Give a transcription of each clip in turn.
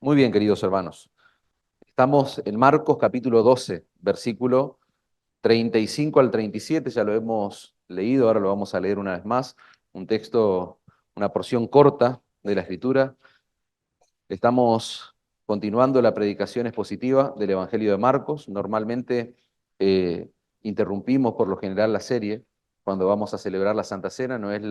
Muy bien, queridos hermanos. Estamos en Marcos capítulo 12, versículo 35 al 37, ya lo hemos leído, ahora lo vamos a leer una vez más, un texto, una porción corta de la Escritura. Estamos continuando la predicación expositiva del Evangelio de Marcos. Normalmente eh, interrumpimos por lo general la serie cuando vamos a celebrar la Santa Cena, no es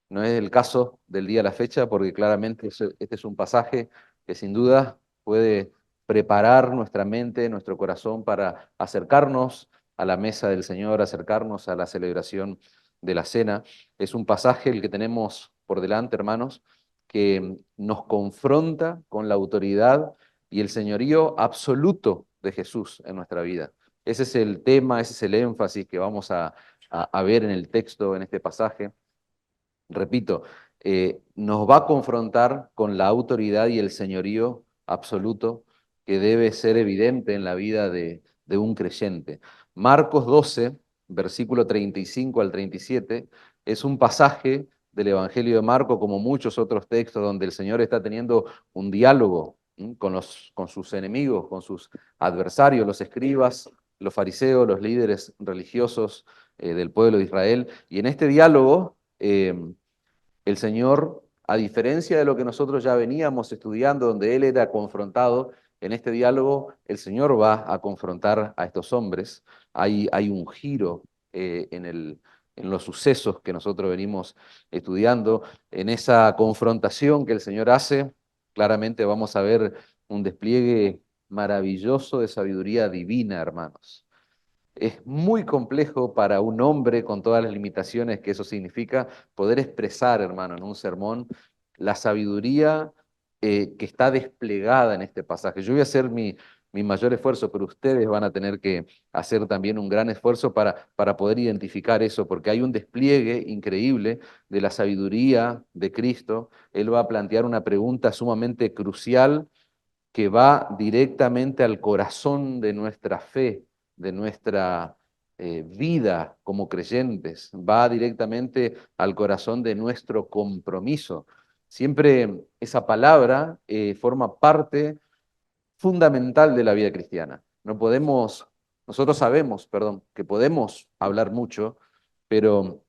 el caso del día a la fecha, porque claramente este es un pasaje que sin duda puede preparar nuestra mente, nuestro corazón para acercarnos a la mesa del Señor, acercarnos a la celebración de la cena. Es un pasaje el que tenemos por delante, hermanos, que nos confronta con la autoridad y el señorío absoluto de Jesús en nuestra vida. Ese es el tema, ese es el énfasis que vamos a ver en el texto, en este pasaje. Repito, nos va a confrontar con la autoridad y el señorío absoluto que debe ser evidente en la vida de un creyente. Marcos 12, versículo 35 al 37, es un pasaje del Evangelio de Marcos, como muchos otros textos, donde el Señor está teniendo un diálogo con sus enemigos, con sus adversarios, los escribas, los fariseos, los líderes religiosos del pueblo de Israel. Y en este diálogo, el Señor, a diferencia de lo que nosotros ya veníamos estudiando, donde Él era confrontado, en este diálogo el Señor va a confrontar a estos hombres. Hay un giro en los sucesos que nosotros venimos estudiando. En esa confrontación que el Señor hace, claramente vamos a ver un despliegue maravilloso de sabiduría divina, hermanos. Es muy complejo para un hombre con todas las limitaciones que eso significa poder expresar, hermano, en un sermón la sabiduría que está desplegada en este pasaje. Yo voy a hacer mi mayor esfuerzo, pero ustedes van a tener que hacer también un gran esfuerzo para poder identificar eso, porque hay un despliegue increíble de la sabiduría de Cristo. Él va a plantear una pregunta sumamente crucial que va directamente al corazón de nuestra fe, de nuestra vida como creyentes, va directamente al corazón de nuestro compromiso. Siempre esa palabra forma parte fundamental de la vida cristiana. Nosotros sabemos, perdón, que podemos hablar mucho, pero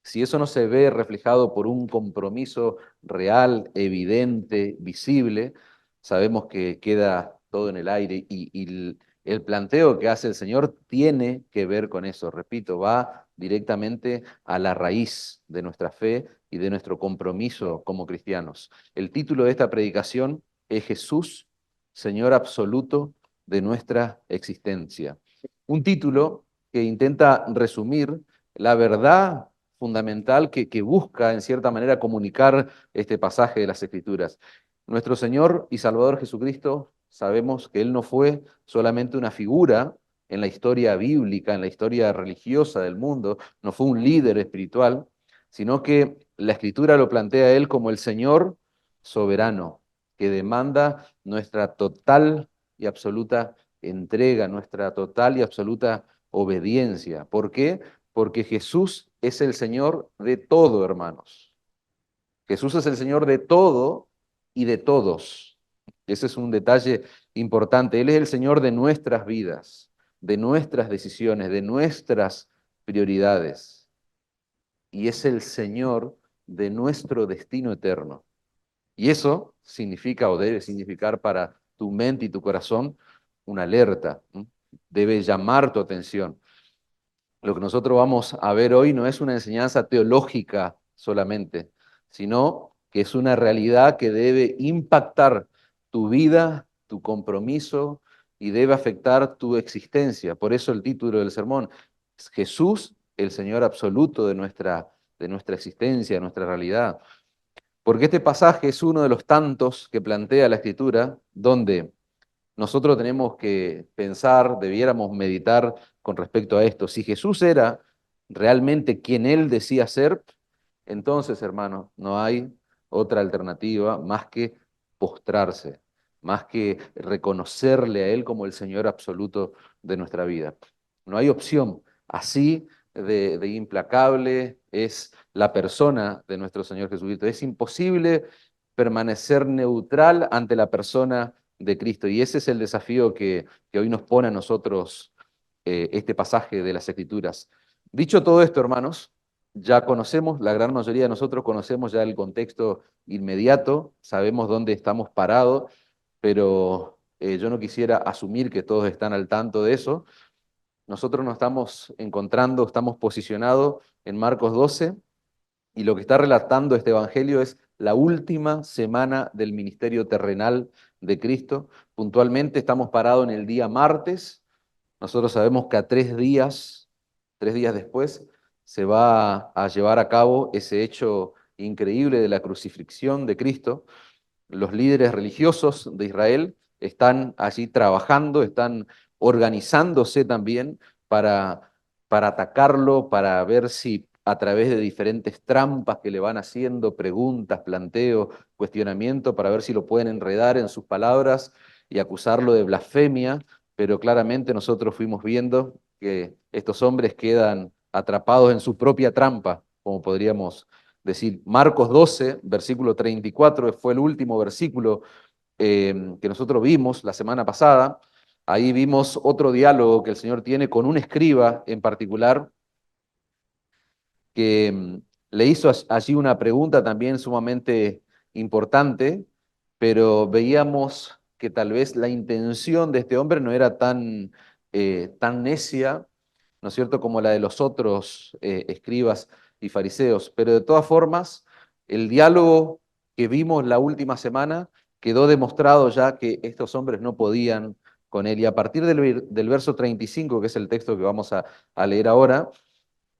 si eso no se ve reflejado por un compromiso real, evidente, visible, sabemos que queda todo en el aire y el planteo que hace el Señor tiene que ver con eso. Repito, va directamente a la raíz de nuestra fe y de nuestro compromiso como cristianos. El título de esta predicación es Jesús, Señor absoluto de nuestra existencia. Un título que intenta resumir la verdad fundamental que busca, en cierta manera, comunicar este pasaje de las Escrituras. Nuestro Señor y Salvador Jesucristo, sabemos que Él no fue solamente una figura en la historia bíblica, en la historia religiosa del mundo, no fue un líder espiritual, sino que la Escritura lo plantea a Él como el Señor soberano, que demanda nuestra total y absoluta entrega, nuestra total y absoluta obediencia. ¿Por qué? Porque Jesús es el Señor de todo, hermanos. Jesús es el Señor de todo y de todos. Ese es un detalle importante. Él es el Señor de nuestras vidas, de nuestras decisiones, de nuestras prioridades. Y es el Señor de nuestro destino eterno. Y eso significa o debe significar para tu mente y tu corazón una alerta. Debe llamar tu atención. Lo que nosotros vamos a ver hoy no es una enseñanza teológica solamente, sino que es una realidad que debe impactar tu vida, tu compromiso y debe afectar tu existencia. Por eso el título del sermón es Jesús, el Señor absoluto de nuestra existencia, de nuestra realidad. Porque este pasaje es uno de los tantos que plantea la Escritura, donde nosotros tenemos que pensar, debiéramos meditar con respecto a esto. Si Jesús era realmente quien Él decía ser, entonces, hermanos, no hay otra alternativa más que postrarse, más que reconocerle a Él como el Señor absoluto de nuestra vida. No hay opción. Así de implacable es la persona de nuestro Señor Jesucristo. Es imposible permanecer neutral ante la persona de Cristo. Y ese es el desafío que hoy nos pone a nosotros este pasaje de las Escrituras. Dicho todo esto, hermanos, ya conocemos, la gran mayoría de nosotros conocemos ya el contexto inmediato, sabemos dónde estamos parados, pero yo no quisiera asumir que todos están al tanto de eso. Nosotros nos estamos encontrando, estamos posicionados en Marcos 12, y lo que está relatando este evangelio es la última semana del ministerio terrenal de Cristo. Puntualmente estamos parados en el día martes. Nosotros sabemos que a 3 días después, se va a llevar a cabo ese hecho increíble de la crucifixión de Cristo. Los líderes religiosos de Israel están allí trabajando, están organizándose también para, para atacarlo, para ver si a través de diferentes trampas que le van haciendo, preguntas, planteos, cuestionamiento, para ver si lo pueden enredar en sus palabras y acusarlo de blasfemia, pero claramente nosotros fuimos viendo que estos hombres quedan atrapados en su propia trampa, como podríamos decir. Marcos 12, versículo 34, fue el último versículo que nosotros vimos la semana pasada. Ahí vimos otro diálogo que el Señor tiene con un escriba en particular, que le hizo allí una pregunta también sumamente importante, pero veíamos que tal vez la intención de este hombre no era tan necia, ¿no es cierto?, como la de los otros escribas y fariseos. Pero de todas formas, el diálogo que vimos la última semana quedó demostrado ya que estos hombres no podían con él. Y a partir del verso 35, que es el texto que vamos a leer ahora,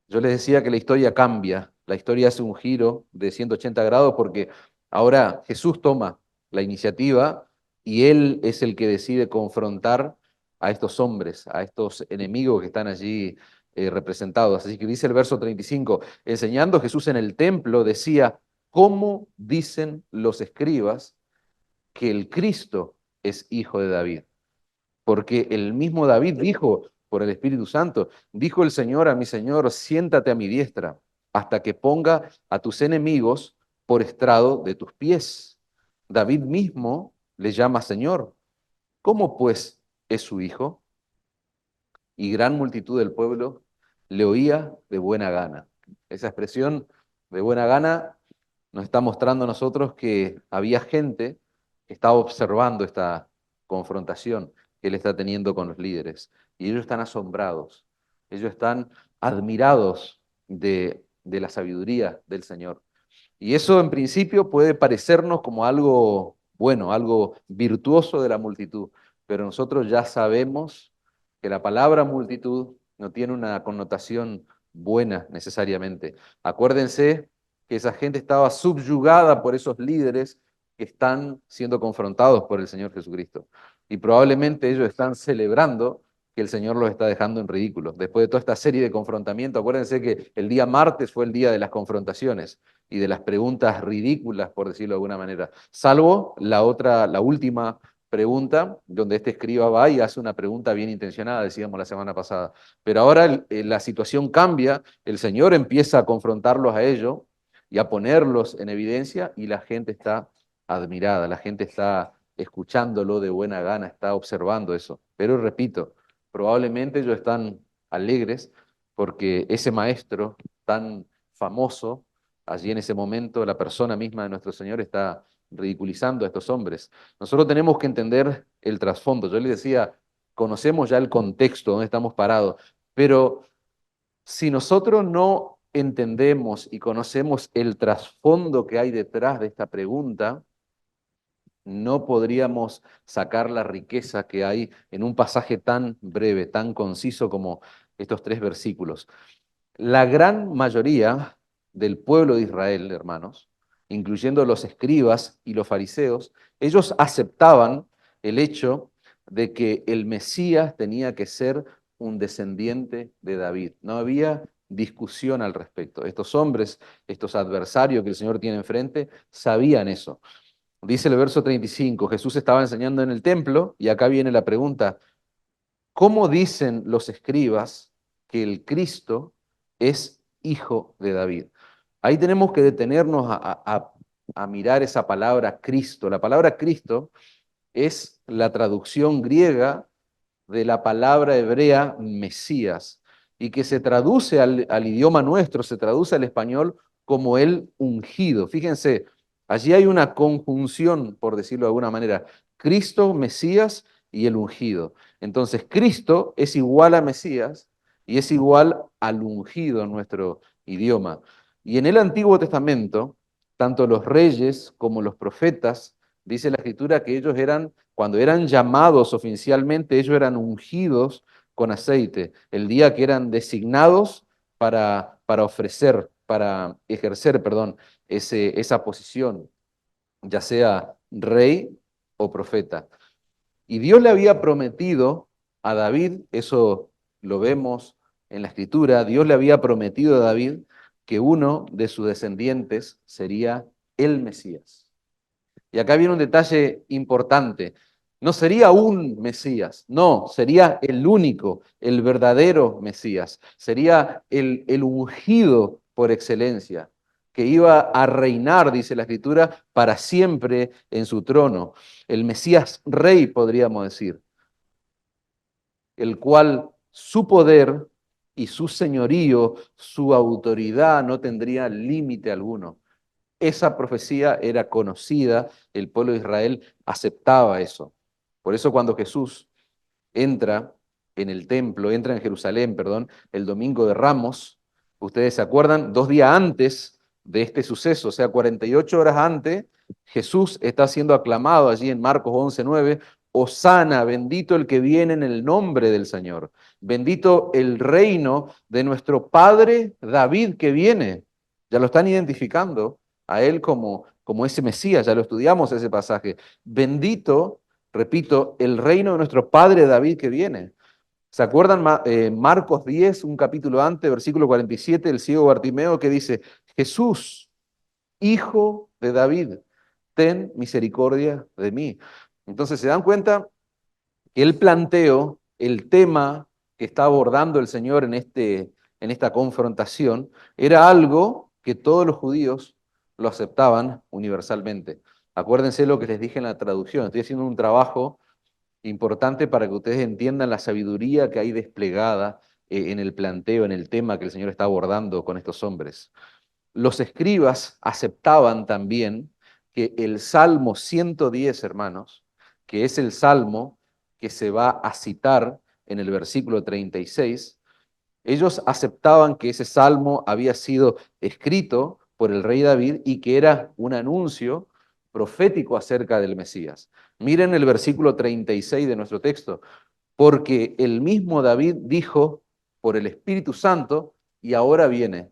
yo les decía que la historia cambia, la historia hace un giro de 180 grados porque ahora Jesús toma la iniciativa y Él es el que decide confrontar a estos hombres, a estos enemigos que están allí representados. Así que dice el verso 35, enseñando Jesús en el templo, decía, ¿cómo dicen los escribas que el Cristo es hijo de David? Porque el mismo David dijo por el Espíritu Santo, dijo el Señor a mi Señor, siéntate a mi diestra, hasta que ponga a tus enemigos por estrado de tus pies. David mismo le llama Señor. ¿Cómo pues es su hijo? Y gran multitud del pueblo le oía de buena gana. Esa expresión de buena gana nos está mostrando a nosotros que había gente que estaba observando esta confrontación que él está teniendo con los líderes. Y ellos están asombrados, ellos están admirados de la sabiduría del Señor. Y eso en principio puede parecernos como algo bueno, algo virtuoso de la multitud, pero nosotros ya sabemos que la palabra multitud no tiene una connotación buena necesariamente. Acuérdense que esa gente estaba subyugada por esos líderes que están siendo confrontados por el Señor Jesucristo. Y probablemente ellos están celebrando que el Señor los está dejando en ridículo. Después de toda esta serie de confrontamientos, acuérdense que el día martes fue el día de las confrontaciones y de las preguntas ridículas, por decirlo de alguna manera, salvo la última pregunta, donde este escriba va y hace una pregunta bien intencionada, decíamos la semana pasada. Pero ahora la situación cambia, el Señor empieza a confrontarlos a ellos y a ponerlos en evidencia y la gente está admirada, la gente está escuchándolo de buena gana, está observando eso. Pero repito, probablemente ellos están alegres porque ese maestro tan famoso, allí en ese momento la persona misma de nuestro Señor está ridiculizando a estos hombres. Nosotros tenemos que entender el trasfondo. Yo les decía, conocemos ya el contexto donde estamos parados, pero si nosotros no entendemos y conocemos el trasfondo que hay detrás de esta pregunta, no podríamos sacar la riqueza que hay en un pasaje tan breve, tan conciso como estos 3 versículos. La gran mayoría del pueblo de Israel, hermanos, incluyendo los escribas y los fariseos, ellos aceptaban el hecho de que el Mesías tenía que ser un descendiente de David. No había discusión al respecto. Estos hombres, estos adversarios que el Señor tiene enfrente, sabían eso. Dice el verso 35, Jesús estaba enseñando en el templo y acá viene la pregunta, ¿cómo dicen los escribas que el Cristo es hijo de David? Ahí tenemos que detenernos a a mirar esa palabra Cristo. La palabra Cristo es la traducción griega de la palabra hebrea Mesías, y que se traduce al idioma nuestro, se traduce al español como el ungido. Fíjense, allí hay una conjunción, por decirlo de alguna manera, Cristo, Mesías y el ungido. Entonces, Cristo es igual a Mesías y es igual al ungido en nuestro idioma. Y en el Antiguo Testamento, tanto los reyes como los profetas, dice la Escritura que ellos eran, cuando eran llamados oficialmente, ellos eran ungidos con aceite, el día que eran designados para ofrecer, para ejercer, perdón, esa posición, ya sea rey o profeta. Y Dios le había prometido a David, eso lo vemos en la Escritura, Dios le había prometido a David que uno de sus descendientes sería el Mesías. Y acá viene un detalle importante. No sería un Mesías, no, sería el único, el verdadero Mesías. Sería el ungido por excelencia, que iba a reinar, dice la Escritura, para siempre en su trono. El Mesías rey, podríamos decir, el cual su poder y su señorío, su autoridad no tendría límite alguno. Esa profecía era conocida, el pueblo de Israel aceptaba eso. Por eso cuando Jesús entra en el templo, entra en Jerusalén, perdón, el domingo de Ramos, ustedes se acuerdan, 2 días antes de este suceso, o sea, 48 horas antes, Jesús está siendo aclamado allí en Marcos 11:9, Hosana, bendito el que viene en el nombre del Señor, bendito el reino de nuestro Padre David que viene. Ya lo están identificando a él como ese Mesías, ya lo estudiamos ese pasaje. Bendito, repito, el reino de nuestro Padre David que viene. ¿Se acuerdan Marcos 10, un capítulo antes, versículo 47, el ciego Bartimeo que dice, Jesús, hijo de David, ten misericordia de mí? Entonces se dan cuenta que el planteo, el tema que está abordando el Señor en esta confrontación, era algo que todos los judíos lo aceptaban universalmente. Acuérdense lo que les dije en la traducción, estoy haciendo un trabajo importante para que ustedes entiendan la sabiduría que hay desplegada en el planteo, en el tema que el Señor está abordando con estos hombres. Los escribas aceptaban también que el Salmo 110, hermanos, que es el salmo que se va a citar en el versículo 36, ellos aceptaban que ese salmo había sido escrito por el rey David y que era un anuncio profético acerca del Mesías. Miren el versículo 36 de nuestro texto, porque el mismo David dijo por el Espíritu Santo, y ahora viene.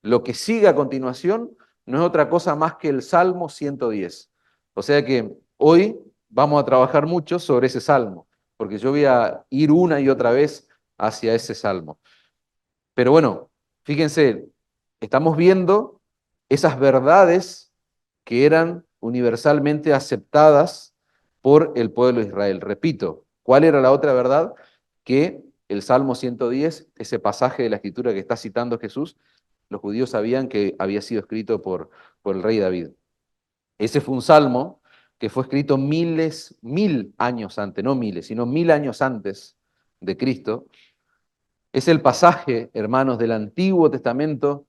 Lo que sigue a continuación no es otra cosa más que el Salmo 110. O sea que hoy vamos a trabajar mucho sobre ese salmo, porque yo voy a ir una y otra vez hacia ese salmo. Pero bueno, fíjense, estamos viendo esas verdades que eran universalmente aceptadas por el pueblo de Israel. Repito, ¿cuál era la otra verdad? Que el Salmo 110, ese pasaje de la Escritura que está citando Jesús, los judíos sabían que había sido escrito por el rey David. Ese fue un salmo que fue escrito mil años antes, no miles, sino 1000 años antes de Cristo. Es el pasaje, hermanos, del Antiguo Testamento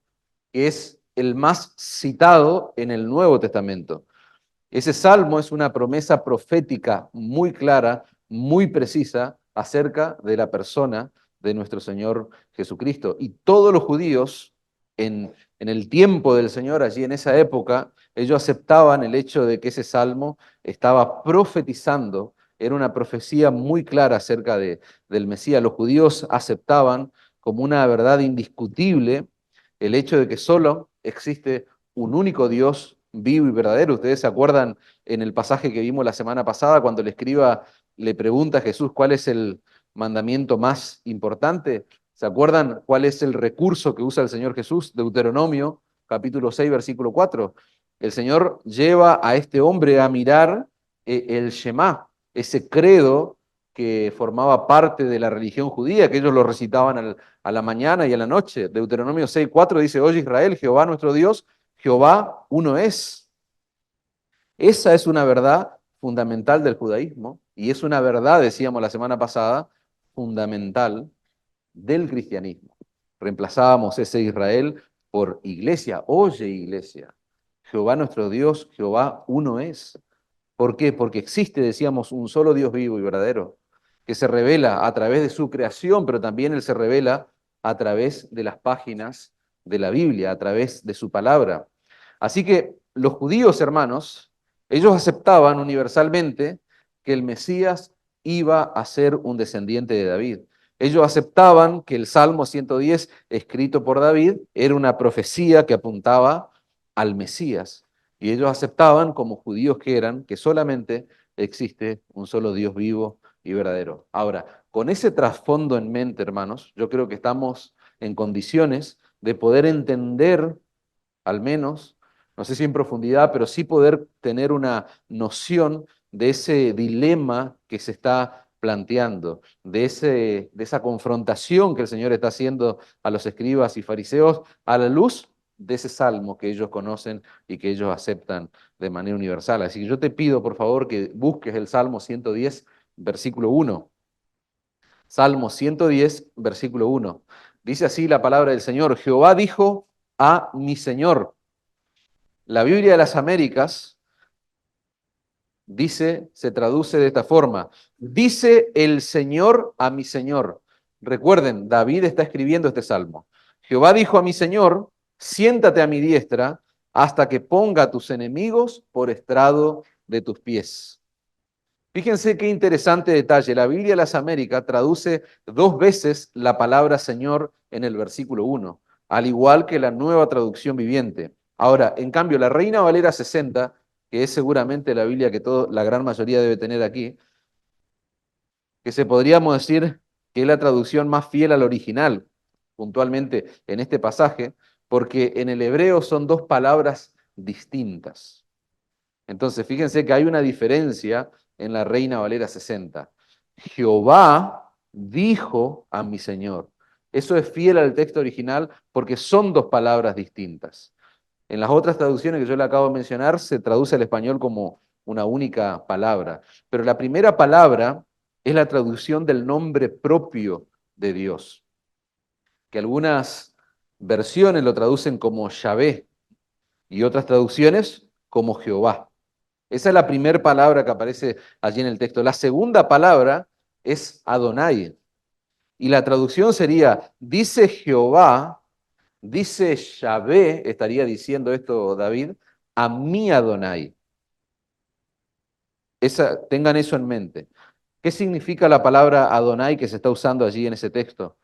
que es el más citado en el Nuevo Testamento. Ese salmo es una promesa profética muy clara, muy precisa acerca de la persona de nuestro Señor Jesucristo. Y todos los judíos en el tiempo del Señor, allí en esa época, ellos aceptaban el hecho de que ese salmo estaba profetizando, era una profecía muy clara acerca del Mesías. Los judíos aceptaban como una verdad indiscutible el hecho de que solo existe un único Dios vivo y verdadero. Ustedes se acuerdan en el pasaje que vimos la semana pasada, cuando el escriba le pregunta a Jesús cuál es el mandamiento más importante. ¿Se acuerdan cuál es el recurso que usa el Señor Jesús? Deuteronomio, capítulo 6, versículo 4. El Señor lleva a este hombre a mirar el Shema, ese credo que formaba parte de la religión judía, que ellos lo recitaban a la mañana y a la noche. Deuteronomio 6:4 dice, oye Israel, Jehová nuestro Dios, Jehová uno es. Esa es una verdad fundamental del judaísmo y es una verdad, decíamos la semana pasada, fundamental del cristianismo. Reemplazábamos ese Israel por iglesia. Oye, iglesia, Jehová nuestro Dios, Jehová uno es. ¿Por qué? Porque existe, decíamos, un solo Dios vivo y verdadero, que se revela a través de su creación, pero también Él se revela a través de las páginas de la Biblia, a través de su palabra. Así que los judíos, hermanos, ellos aceptaban universalmente que el Mesías iba a ser un descendiente de David. Ellos aceptaban que el Salmo 110, escrito por David, era una profecía que apuntaba al Mesías. Y ellos aceptaban, como judíos que eran, que solamente existe un solo Dios vivo y verdadero. Ahora, con ese trasfondo en mente, hermanos, yo creo que estamos en condiciones de poder entender, al menos, no sé si en profundidad, pero sí poder tener una noción de ese dilema que se está planteando, de esa confrontación que el Señor está haciendo a los escribas y fariseos a la luz de ese salmo que ellos conocen y que ellos aceptan de manera universal. Así que yo te pido, por favor, que busques el Salmo 110, versículo 1. Salmo 110, versículo 1. Dice así la palabra del Señor: Jehová dijo a mi Señor. La Biblia de las Américas dice, se traduce de esta forma: dice el Señor a mi Señor. Recuerden, David está escribiendo este salmo. Jehová dijo a mi Señor: siéntate a mi diestra hasta que ponga a tus enemigos por estrado de tus pies. Fíjense qué interesante detalle. La Biblia de las Américas traduce dos veces la palabra Señor en el versículo 1, al igual que la Nueva Traducción Viviente. Ahora, en cambio, la Reina Valera 60, que es seguramente la Biblia que la gran mayoría debe tener aquí, que se podríamos decir que es la traducción más fiel al original, puntualmente en este pasaje, porque en el hebreo son dos palabras distintas. Entonces, fíjense que hay una diferencia en la Reina Valera 60. Jehová dijo a mi Señor. Eso es fiel al texto original porque son dos palabras distintas. En las otras traducciones que yo le acabo de mencionar se traduce al español como una única palabra. Pero la primera palabra es la traducción del nombre propio de Dios, que algunas versiones lo traducen como Yahvé y otras traducciones como Jehová. Esa es la primera palabra que aparece allí en el texto. La segunda palabra es Adonai. Y la traducción sería, dice Jehová, dice Yahvé, estaría diciendo esto David, a mi Adonai. Tengan eso en mente. ¿Qué significa la palabra Adonai que se está usando allí en ese texto?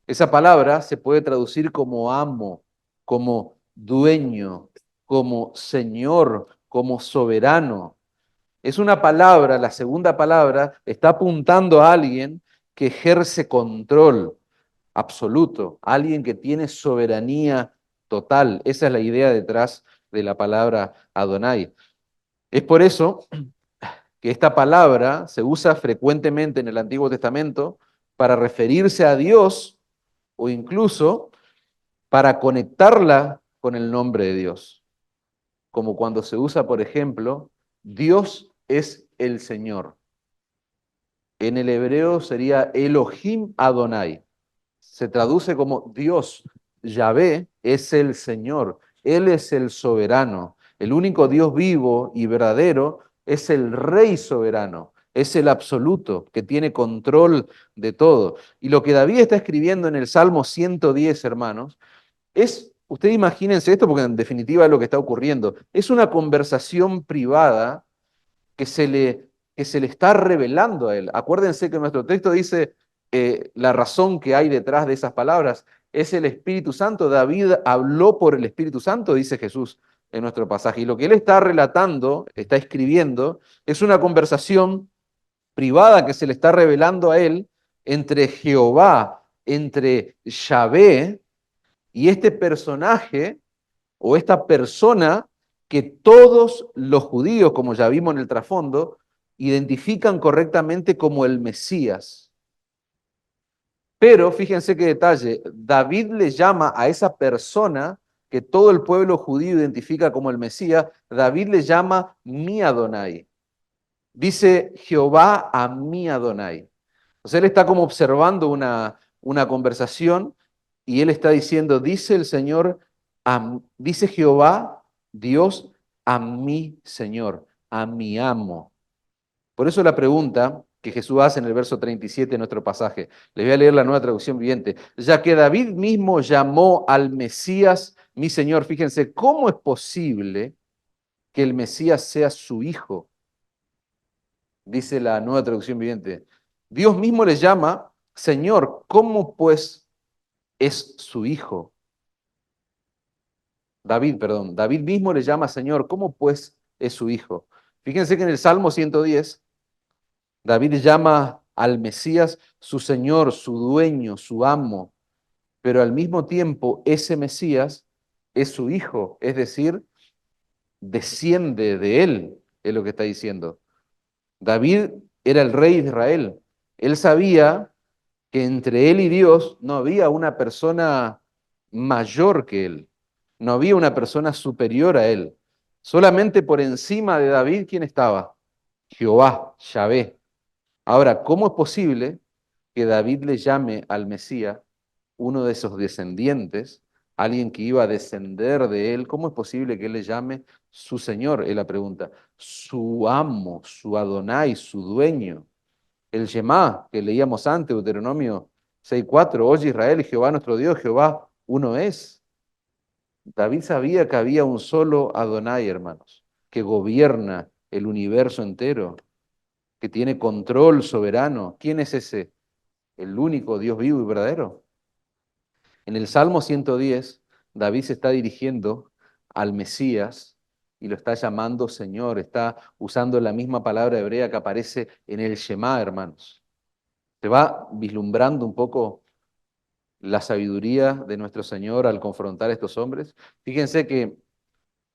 Esa palabra se puede traducir como amo, como dueño, como señor, como soberano. Es una palabra, la segunda palabra, está apuntando a alguien que ejerce control absoluto, alguien que tiene soberanía total. Esa es la idea detrás de la palabra Adonai. Es por eso que esta palabra se usa frecuentemente en el Antiguo Testamento para referirse a Dios o incluso para conectarla con el nombre de Dios. Como cuando se usa, por ejemplo, Dios es el Señor. En el hebreo sería Elohim Adonai. Se traduce como Dios. Yahvé es el Señor. Él es el soberano. El único Dios vivo y verdadero es el Rey soberano. Es el absoluto que tiene control de todo. Y lo que David está escribiendo en el Salmo 110, hermanos, ustedes imagínense esto porque en definitiva es lo que está ocurriendo. Es una conversación privada que se le está revelando a él. Acuérdense que nuestro texto dice la razón que hay detrás de esas palabras es el Espíritu Santo. David habló por el Espíritu Santo, dice Jesús en nuestro pasaje. Y lo que él está relatando, está escribiendo, es una conversación privada que se le está revelando a él entre Jehová, entre Yahvé y este personaje o esta persona que todos los judíos, como ya vimos en el trasfondo, identifican correctamente como el Mesías. Pero fíjense qué detalle, David le llama a esa persona que todo el pueblo judío identifica como el Mesías, David le llama mi Adonai. Dice Jehová a mi Adonai. Entonces él está como observando una conversación y él está diciendo, dice el Señor, dice Jehová, Dios, a mi Señor, a mi amo. Por eso la pregunta que Jesús hace en el verso 37 de nuestro pasaje, les voy a leer la Nueva Traducción Viviente, ya que David mismo llamó al Mesías mi Señor, fíjense, ¿cómo es posible que el Mesías sea su hijo? Dice la Nueva Traducción Viviente. Dios mismo le llama Señor, ¿cómo pues es su hijo? David mismo le llama Señor, ¿cómo pues es su hijo? Fíjense que en el Salmo 110, David llama al Mesías su Señor, su dueño, su amo, pero al mismo tiempo ese Mesías es su hijo, es decir, desciende de él, es lo que está diciendo. David era el rey de Israel. Él sabía que entre él y Dios no había una persona mayor que él, no había una persona superior a él. Solamente por encima de David, ¿quién estaba? Jehová, Yahvé. Ahora, ¿cómo es posible que David le llame al Mesías uno de esos descendientes, alguien que iba a descender de él? ¿Cómo es posible que él le llame su Señor? Es la pregunta. Su amo, su Adonai, su dueño. El Shema que leíamos antes, Deuteronomio 6:4, oye Israel, Jehová nuestro Dios, Jehová uno es. David sabía que había un solo Adonai, hermanos, que gobierna el universo entero, que tiene control soberano. ¿Quién es ese? El único Dios vivo y verdadero. En el Salmo 110, David se está dirigiendo al Mesías y lo está llamando Señor, está usando la misma palabra hebrea que aparece en el Shema, hermanos. Se va vislumbrando un poco la sabiduría de nuestro Señor al confrontar a estos hombres. Fíjense que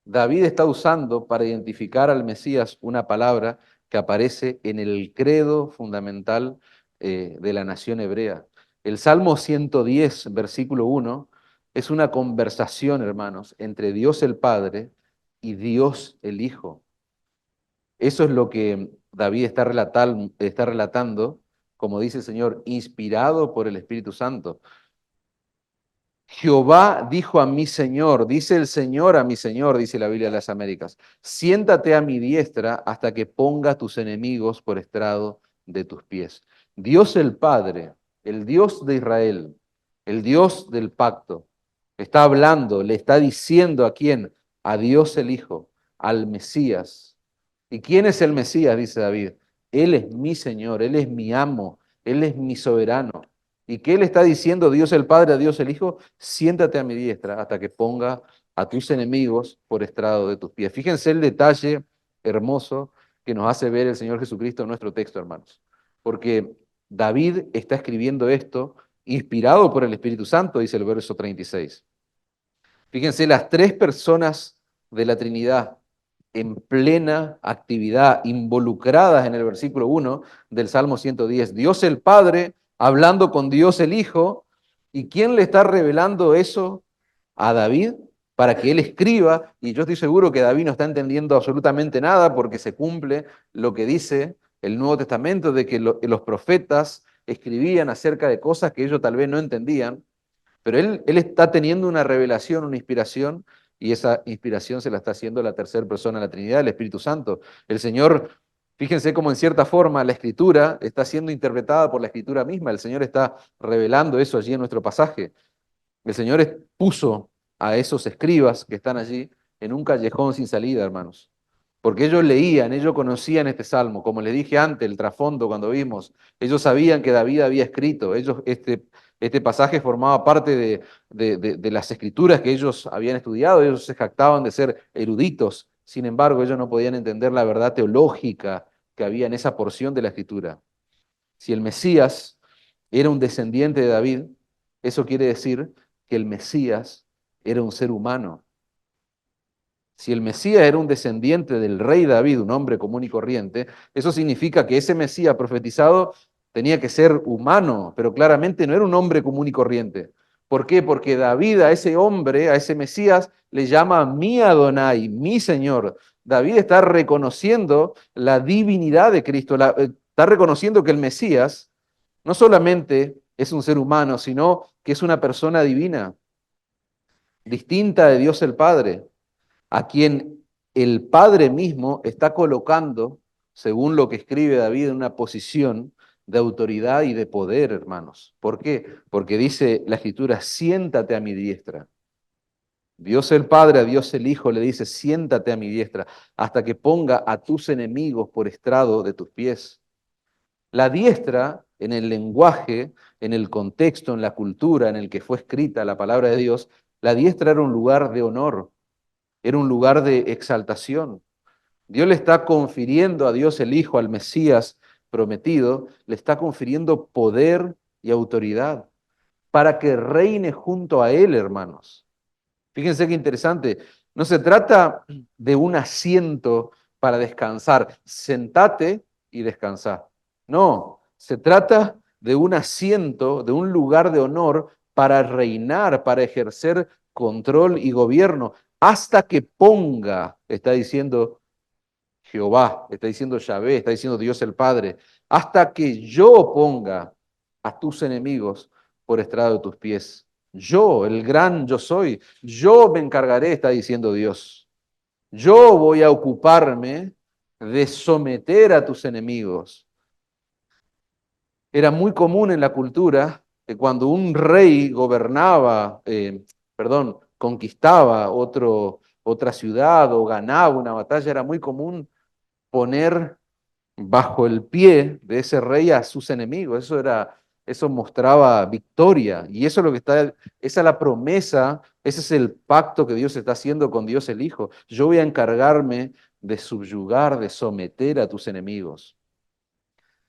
David está usando para identificar al Mesías una palabra que aparece en el credo fundamental de la nación hebrea. El Salmo 110, versículo 1, es una conversación, hermanos, entre Dios el Padre y Dios el Hijo. Eso es lo que David está relatando, como dice el Señor, inspirado por el Espíritu Santo. Jehová dijo a mi Señor, dice el Señor a mi Señor, dice la Biblia de las Américas, siéntate a mi diestra hasta que ponga tus enemigos por estrado de tus pies. Dios el Padre, el Dios de Israel, el Dios del pacto, está hablando, le está diciendo a quién, a Dios el Hijo, al Mesías. ¿Y quién es el Mesías? Dice David. Él es mi Señor, Él es mi amo, Él es mi soberano. ¿Y qué le está diciendo Dios el Padre a Dios el Hijo? Siéntate a mi diestra hasta que ponga a tus enemigos por estrado de tus pies. Fíjense el detalle hermoso que nos hace ver el Señor Jesucristo en nuestro texto, hermanos. Porque David está escribiendo esto inspirado por el Espíritu Santo, dice el verso 36. Fíjense, las tres personas de la Trinidad en plena actividad, involucradas en el versículo 1 del Salmo 110. Dios el Padre hablando con Dios el Hijo. ¿Y quién le está revelando eso a David? Para que él escriba, y yo estoy seguro que David no está entendiendo absolutamente nada porque se cumple lo que dice el Nuevo Testamento de que los profetas escribían acerca de cosas que ellos tal vez no entendían. Pero él está teniendo una revelación, una inspiración, y esa inspiración se la está haciendo la tercera persona de la Trinidad, el Espíritu Santo. El Señor, fíjense cómo en cierta forma la Escritura está siendo interpretada por la Escritura misma. El Señor está revelando eso allí en nuestro pasaje. El Señor puso a esos escribas que están allí en un callejón sin salida, hermanos. Porque ellos leían, ellos conocían este salmo, como les dije antes, el trasfondo cuando vimos, ellos sabían que David había escrito, este pasaje formaba parte de las escrituras que ellos habían estudiado, ellos se jactaban de ser eruditos, sin embargo ellos no podían entender la verdad teológica que había en esa porción de la escritura. Si el Mesías era un descendiente de David, eso quiere decir que el Mesías era un ser humano. Si el Mesías era un descendiente del rey David, un hombre común y corriente, eso significa que ese Mesías profetizado tenía que ser humano, pero claramente no era un hombre común y corriente, ¿Por qué? Porque David a ese hombre, a ese Mesías, le llama mi Adonai, mi Señor. David está reconociendo la divinidad de Cristo, está reconociendo que el Mesías no solamente es un ser humano, sino que es una persona divina, distinta de Dios el Padre, a quien el Padre mismo está colocando, según lo que escribe David, en una posición de autoridad y de poder, hermanos. ¿Por qué? Porque dice la Escritura, siéntate a mi diestra. Dios el Padre a Dios el Hijo le dice, siéntate a mi diestra, hasta que ponga a tus enemigos por estrado de tus pies. La diestra, en el lenguaje, en el contexto, en la cultura en el que fue escrita la palabra de Dios, la diestra era un lugar de honor, era un lugar de exaltación. Dios le está confiriendo a Dios el Hijo, al Mesías prometido, le está confiriendo poder y autoridad para que reine junto a Él, hermanos. Fíjense qué interesante. No se trata de un asiento para descansar. Sentate y descansá. No, se trata de un asiento, de un lugar de honor para reinar, para ejercer control y gobierno, hasta que ponga, está diciendo Jehová, está diciendo Yahvé, está diciendo Dios el Padre, hasta que yo ponga a tus enemigos por estrado de tus pies. Yo, el gran yo soy, yo me encargaré, está diciendo Dios. Yo voy a ocuparme de someter a tus enemigos. Era muy común en la cultura que cuando un rey gobernaba, conquistaba otra ciudad o ganaba una batalla, era muy común poner bajo el pie de ese rey a sus enemigos. Eso mostraba victoria. Y eso es lo que está, esa es la promesa, ese es el pacto que Dios está haciendo con Dios el Hijo. Yo voy a encargarme de subyugar, de someter a tus enemigos.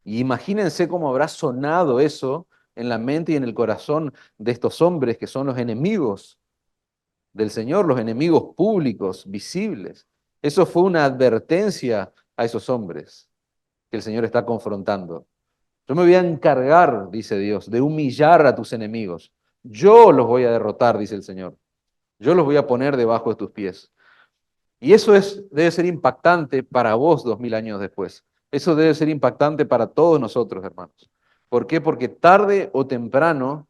Y imagínense cómo habrá sonado eso en la mente y en el corazón de estos hombres que son los enemigos del Señor, los enemigos públicos, visibles. Eso fue una advertencia a esos hombres que el Señor está confrontando. Yo me voy a encargar, dice Dios, de humillar a tus enemigos. Yo los voy a derrotar, dice el Señor. Yo los voy a poner debajo de tus pies. Y eso debe ser impactante para vos 2000 años después. Eso debe ser impactante para todos nosotros, hermanos. ¿Por qué? Porque tarde o temprano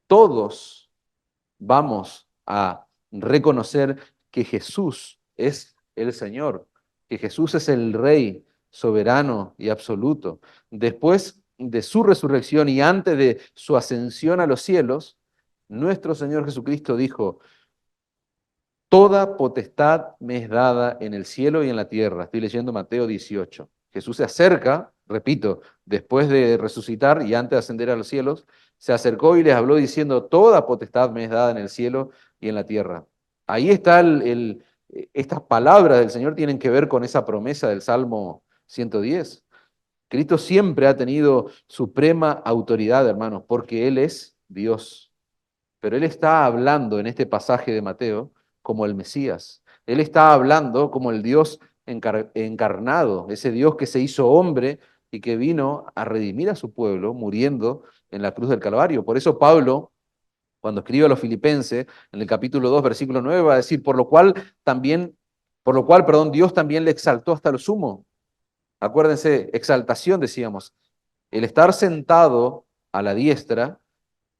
todos vamos a reconocer que Jesús es el Señor, que Jesús es el Rey soberano y absoluto. Después de su resurrección y antes de su ascensión a los cielos, nuestro Señor Jesucristo dijo, toda potestad me es dada en el cielo y en la tierra. Estoy leyendo Mateo 18. Jesús se acerca, repito, después de resucitar y antes de ascender a los cielos, se acercó y les habló diciendo, toda potestad me es dada en el cielo y en la tierra. Ahí está estas palabras del Señor tienen que ver con esa promesa del Salmo 110. Cristo siempre ha tenido suprema autoridad, hermanos, porque Él es Dios. Pero Él está hablando en este pasaje de Mateo como el Mesías. Él está hablando como el Dios encarnado, ese Dios que se hizo hombre y que vino a redimir a su pueblo muriendo en la cruz del Calvario. Por eso Pablo, cuando escribe a los Filipenses, en el capítulo 2, versículo 9, va a decir, perdón, Dios también le exaltó hasta lo sumo. Acuérdense, exaltación decíamos, el estar sentado a la diestra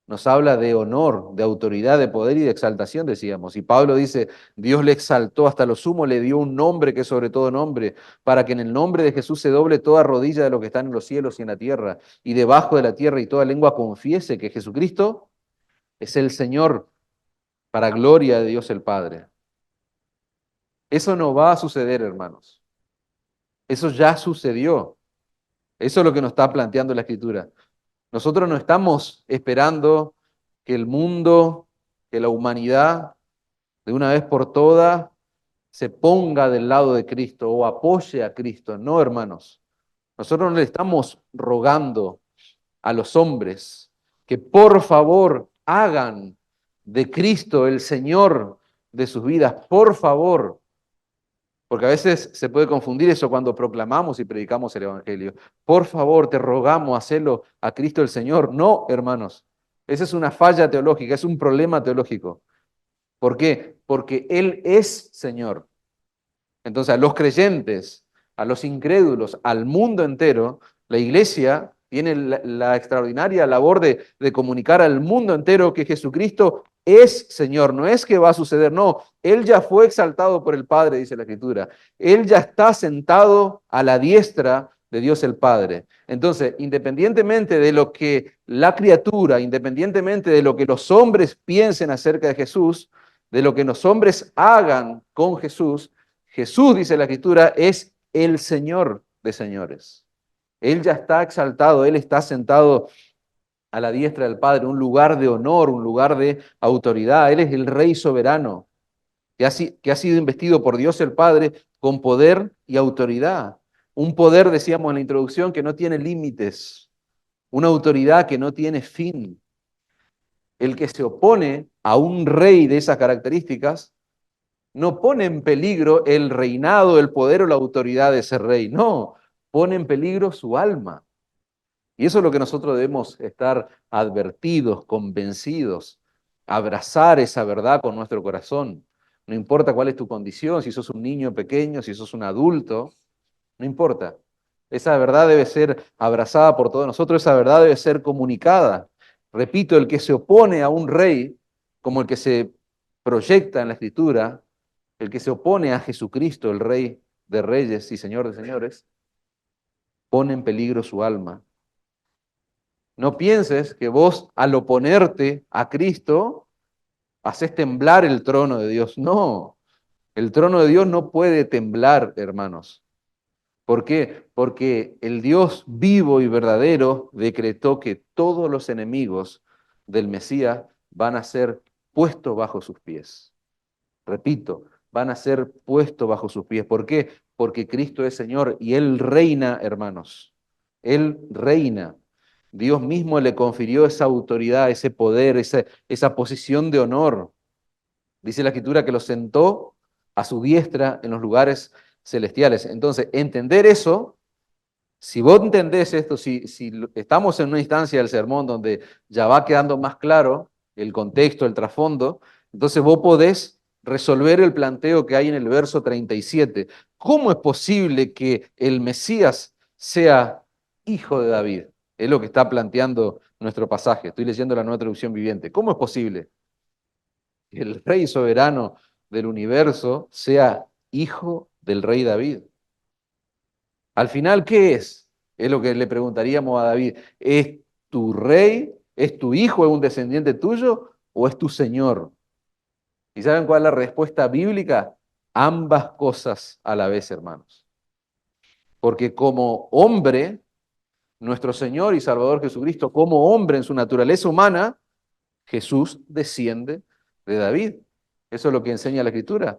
nos habla de honor, de autoridad, de poder y de exaltación, decíamos. Y Pablo dice, Dios le exaltó hasta lo sumo, le dio un nombre que es sobre todo nombre, para que en el nombre de Jesús se doble toda rodilla de lo que está en los cielos y en la tierra, y debajo de la tierra, y toda lengua confiese que Jesucristo es el Señor, para gloria de Dios el Padre. Eso no va a suceder, hermanos. Eso ya sucedió. Eso es lo que nos está planteando la Escritura. Nosotros no estamos esperando que el mundo, que la humanidad, de una vez por todas, se ponga del lado de Cristo o apoye a Cristo. No, hermanos. Nosotros no le estamos rogando a los hombres que por favor hagan de Cristo el Señor de sus vidas. Por favor. Porque a veces se puede confundir eso cuando proclamamos y predicamos el Evangelio. Por favor, te rogamos, hacelo a Cristo el Señor. No, hermanos. Esa es una falla teológica, es un problema teológico. ¿Por qué? Porque Él es Señor. Entonces, a los creyentes, a los incrédulos, al mundo entero, la iglesia tiene la extraordinaria labor de comunicar al mundo entero que Jesucristo es Señor. No es que va a suceder, no. Él ya fue exaltado por el Padre, dice la Escritura. Él ya está sentado a la diestra de Dios el Padre. Entonces, independientemente de lo que la criatura, independientemente de lo que los hombres piensen acerca de Jesús, de lo que los hombres hagan con Jesús, Jesús, dice la Escritura, es el Señor de señores. Él ya está exaltado, Él está sentado a la diestra del Padre, un lugar de honor, un lugar de autoridad. Él es el Rey soberano, que ha sido investido por Dios el Padre con poder y autoridad. Un poder, decíamos en la introducción, que no tiene límites, una autoridad que no tiene fin. El que se opone a un rey de esas características no pone en peligro el reinado, el poder o la autoridad de ese rey, no, pone en peligro su alma. Y eso es lo que nosotros debemos estar advertidos, convencidos, abrazar esa verdad con nuestro corazón. No importa cuál es tu condición, si sos un niño pequeño, si sos un adulto, no importa. Esa verdad debe ser abrazada por todos nosotros, esa verdad debe ser comunicada. Repito, el que se opone a un rey, como el que se proyecta en la Escritura, el que se opone a Jesucristo, el Rey de Reyes y Señor de Señores, pone en peligro su alma. No pienses que vos, al oponerte a Cristo, haces temblar el trono de Dios. No, el trono de Dios no puede temblar, hermanos. ¿Por qué? Porque el Dios vivo y verdadero decretó que todos los enemigos del Mesías van a ser puestos bajo sus pies. Repito, van a ser puestos bajo sus pies. ¿Por qué? Porque Cristo es Señor y Él reina, hermanos. Él reina. Dios mismo le confirió esa autoridad, ese poder, esa posición de honor. Dice la Escritura que lo sentó a su diestra en los lugares celestiales. Entonces, entender eso, si vos entendés esto, si estamos en una instancia del sermón donde ya va quedando más claro el contexto, el trasfondo, entonces vos podés resolver el planteo que hay en el verso 37. ¿Cómo es posible que el Mesías sea hijo de David? Es lo que está planteando nuestro pasaje. Estoy leyendo la Nueva Traducción Viviente. ¿Cómo es posible que el Rey soberano del universo sea hijo del Rey David? Al final, ¿qué es? Es lo que le preguntaríamos a David. ¿Es tu rey? ¿Es tu hijo? ¿Es un descendiente tuyo? ¿O es tu Señor? ¿Y saben cuál es la respuesta bíblica? Ambas cosas a la vez, hermanos. Porque como hombre, nuestro Señor y Salvador Jesucristo, como hombre en su naturaleza humana, Jesús desciende de David. Eso es lo que enseña la Escritura.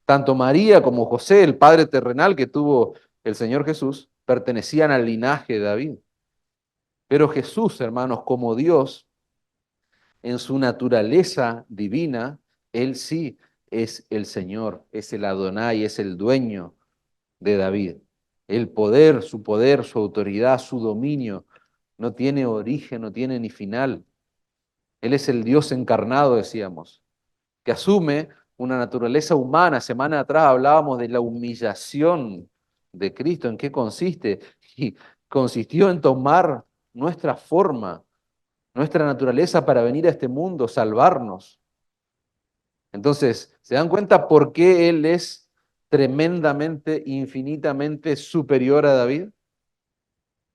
Tanto María como José, el padre terrenal que tuvo el Señor Jesús, pertenecían al linaje de David. Pero Jesús, hermanos, como Dios, en su naturaleza divina, Él sí es el Señor, es el Adonai, es el dueño de David. El poder, su autoridad, su dominio, no tiene origen, no tiene ni final. Él es el Dios encarnado, decíamos, que asume una naturaleza humana. Semana atrás hablábamos de la humillación de Cristo. ¿En qué consiste? Y consistió en tomar nuestra forma, nuestra naturaleza para venir a este mundo, salvarnos. Entonces, ¿se dan cuenta por qué Él es tremendamente, infinitamente superior a David?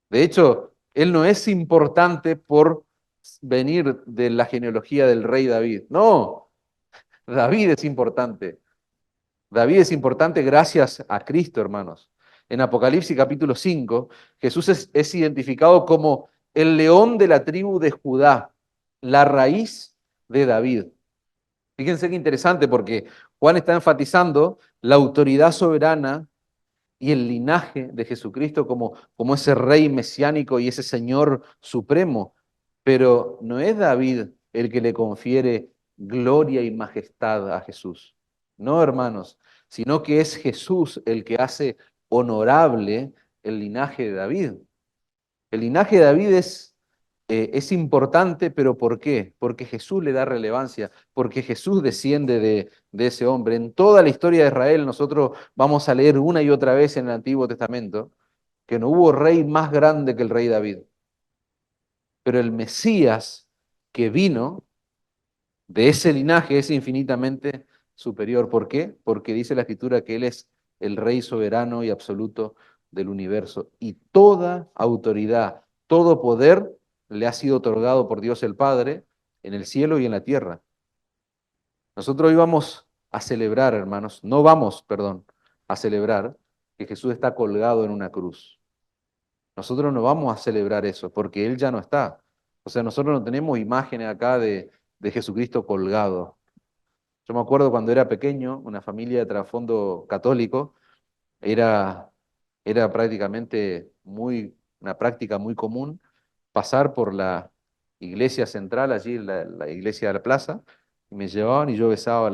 De hecho, Él no es importante por venir de la genealogía del rey David. No, David es importante. David es importante gracias a Cristo, hermanos. En Apocalipsis capítulo 5, Jesús es identificado como el león de la tribu de Judá, la raíz de David. Fíjense qué interesante porque Juan está enfatizando la autoridad soberana y el linaje de Jesucristo como ese rey mesiánico y ese Señor supremo. Pero no es David el que le confiere gloria y majestad a Jesús. No, hermanos, sino que es Jesús el que hace honorable el linaje de David. El linaje de David es importante, pero ¿por qué? Porque Jesús le da relevancia, porque Jesús desciende de ese hombre. En toda la historia de Israel nosotros vamos a leer una y otra vez en el Antiguo Testamento que no hubo rey más grande que el rey David. Pero el Mesías que vino de ese linaje es infinitamente superior. ¿Por qué? Porque dice la Escritura que Él es el Rey soberano y absoluto del universo. Y toda autoridad, todo poder le ha sido otorgado por Dios el Padre en el cielo y en la tierra. Nosotros hoy vamos a celebrar, hermanos, no vamos, perdón, a celebrar que Jesús está colgado en una cruz. Nosotros no vamos a celebrar eso porque Él ya no está. O sea, nosotros no tenemos imágenes acá de Jesucristo colgado. Yo me acuerdo cuando era pequeño, una familia de trasfondo católico, era, era prácticamente una práctica muy común pasar por la iglesia central, allí la iglesia de la plaza, y me llevaban y yo besaba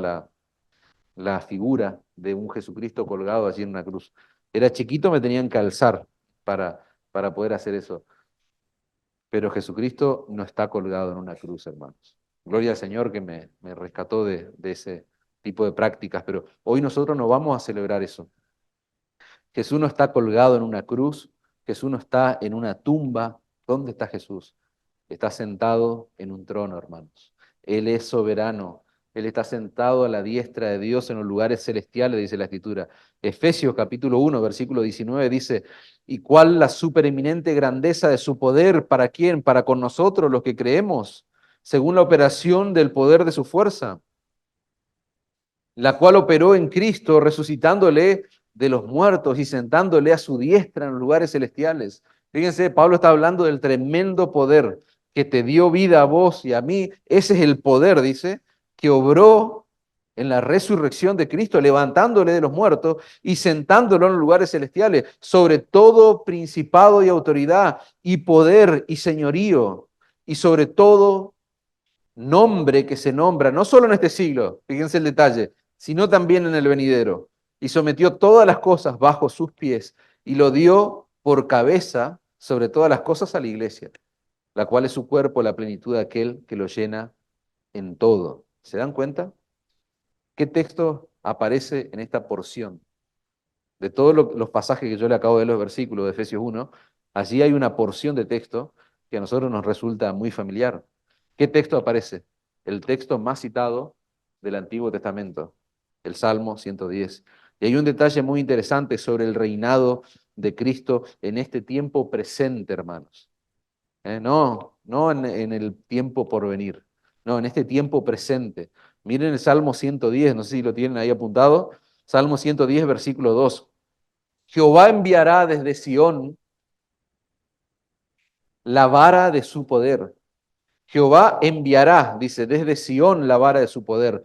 la figura de un Jesucristo colgado allí en una cruz. Era chiquito, me tenían que alzar para poder hacer eso. Pero Jesucristo no está colgado en una cruz, hermanos. Gloria al Señor que me rescató de ese tipo de prácticas, pero hoy nosotros no vamos a celebrar eso. Jesús no está colgado en una cruz, Jesús no está en una tumba. ¿Dónde está Jesús? Está sentado en un trono, hermanos. Él es soberano. Él está sentado a la diestra de Dios en los lugares celestiales, dice la Escritura. Efesios capítulo 1, versículo 19 dice, ¿y cuál la supereminente grandeza de su poder? ¿Para quién? Para con nosotros, los que creemos, según la operación del poder de su fuerza, la cual operó en Cristo, resucitándole de los muertos y sentándole a su diestra en los lugares celestiales. Fíjense, Pablo está hablando del tremendo poder que te dio vida a vos y a mí. Ese es el poder, dice, que obró en la resurrección de Cristo, levantándole de los muertos y sentándolo en los lugares celestiales, sobre todo principado y autoridad y poder y señorío, y sobre todo nombre que se nombra, no solo en este siglo, fíjense el detalle, sino también en el venidero. Y sometió todas las cosas bajo sus pies y lo dio por cabeza sobre todas las cosas a la iglesia, la cual es su cuerpo, la plenitud de aquel que lo llena en todo. ¿Se dan cuenta? ¿Qué texto aparece en esta porción? De todos los pasajes que yo le acabo de leer, los versículos de Efesios 1, allí hay una porción de texto que a nosotros nos resulta muy familiar. ¿Qué texto aparece? El texto más citado del Antiguo Testamento, el Salmo 110. Y hay un detalle muy interesante sobre el reinado de Cristo en este tiempo presente, hermanos. No en el tiempo por venir, no, en este tiempo presente. Miren el Salmo 110, no sé si lo tienen ahí apuntado. Salmo 110, versículo 2. Jehová enviará desde Sión la vara de su poder. Jehová enviará, dice, desde Sión la vara de su poder.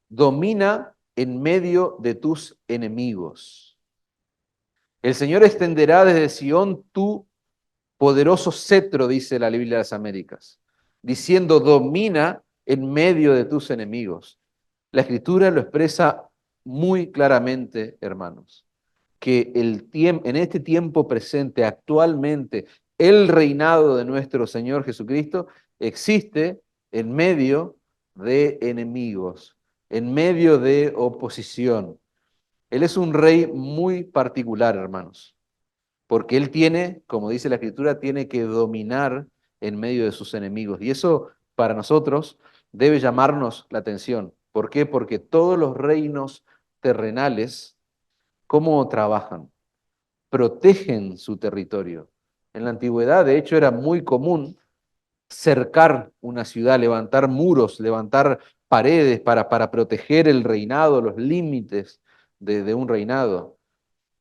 Domina en medio de tus enemigos. El Señor extenderá desde Sión tu poderoso cetro, dice la Biblia de las Américas, diciendo, domina en medio de tus enemigos. La Escritura lo expresa muy claramente, hermanos, que en este tiempo presente, actualmente, el reinado de nuestro Señor Jesucristo existe en medio de enemigos, en medio de oposición. Él es un rey muy particular, hermanos, porque él tiene, como dice la Escritura, tiene que dominar en medio de sus enemigos. Y eso para nosotros debe llamarnos la atención. ¿Por qué? Porque todos los reinos terrenales, ¿cómo trabajan? Protegen su territorio. En la antigüedad, de hecho, era muy común cercar una ciudad, levantar muros, levantar paredes para proteger el reinado, los límites de un reinado.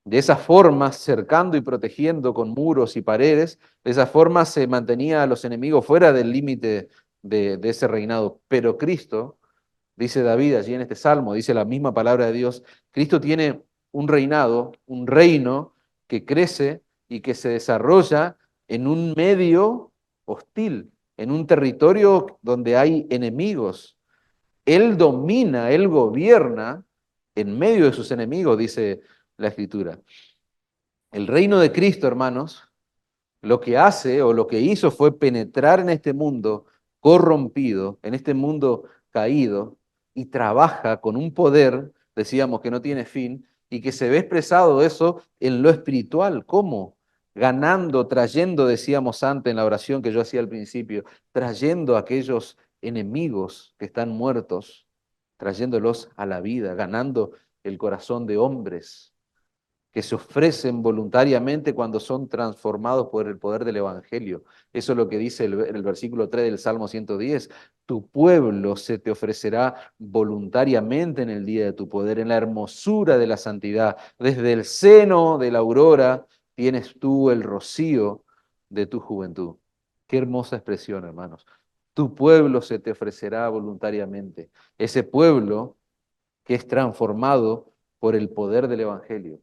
De esa forma, cercando y protegiendo con muros y paredes, de esa forma se mantenía a los enemigos fuera del límite de ese reinado. Pero Cristo, dice David allí en este salmo, dice la misma palabra de Dios, Cristo tiene un reinado, un reino que crece y que se desarrolla en un medio hostil, en un territorio donde hay enemigos. Él domina, él gobierna en medio de sus enemigos, dice la Escritura. El reino de Cristo, hermanos, lo que hace o lo que hizo fue penetrar en este mundo corrompido, en este mundo caído, y trabaja con un poder, decíamos, que no tiene fin, y que se ve expresado eso en lo espiritual. ¿Cómo? Ganando, trayendo, decíamos antes en la oración que yo hacía al principio, trayendo a aquellos enemigos que están muertos, trayéndolos a la vida, ganando el corazón de hombres que se ofrecen voluntariamente cuando son transformados por el poder del Evangelio. Eso es lo que dice el versículo 3 del Salmo 110. Tu pueblo se te ofrecerá voluntariamente en el día de tu poder, en la hermosura de la santidad. Desde el seno de la aurora tienes tú el rocío de tu juventud. Qué hermosa expresión, hermanos. Tu pueblo se te ofrecerá voluntariamente. Ese pueblo que es transformado por el poder del Evangelio.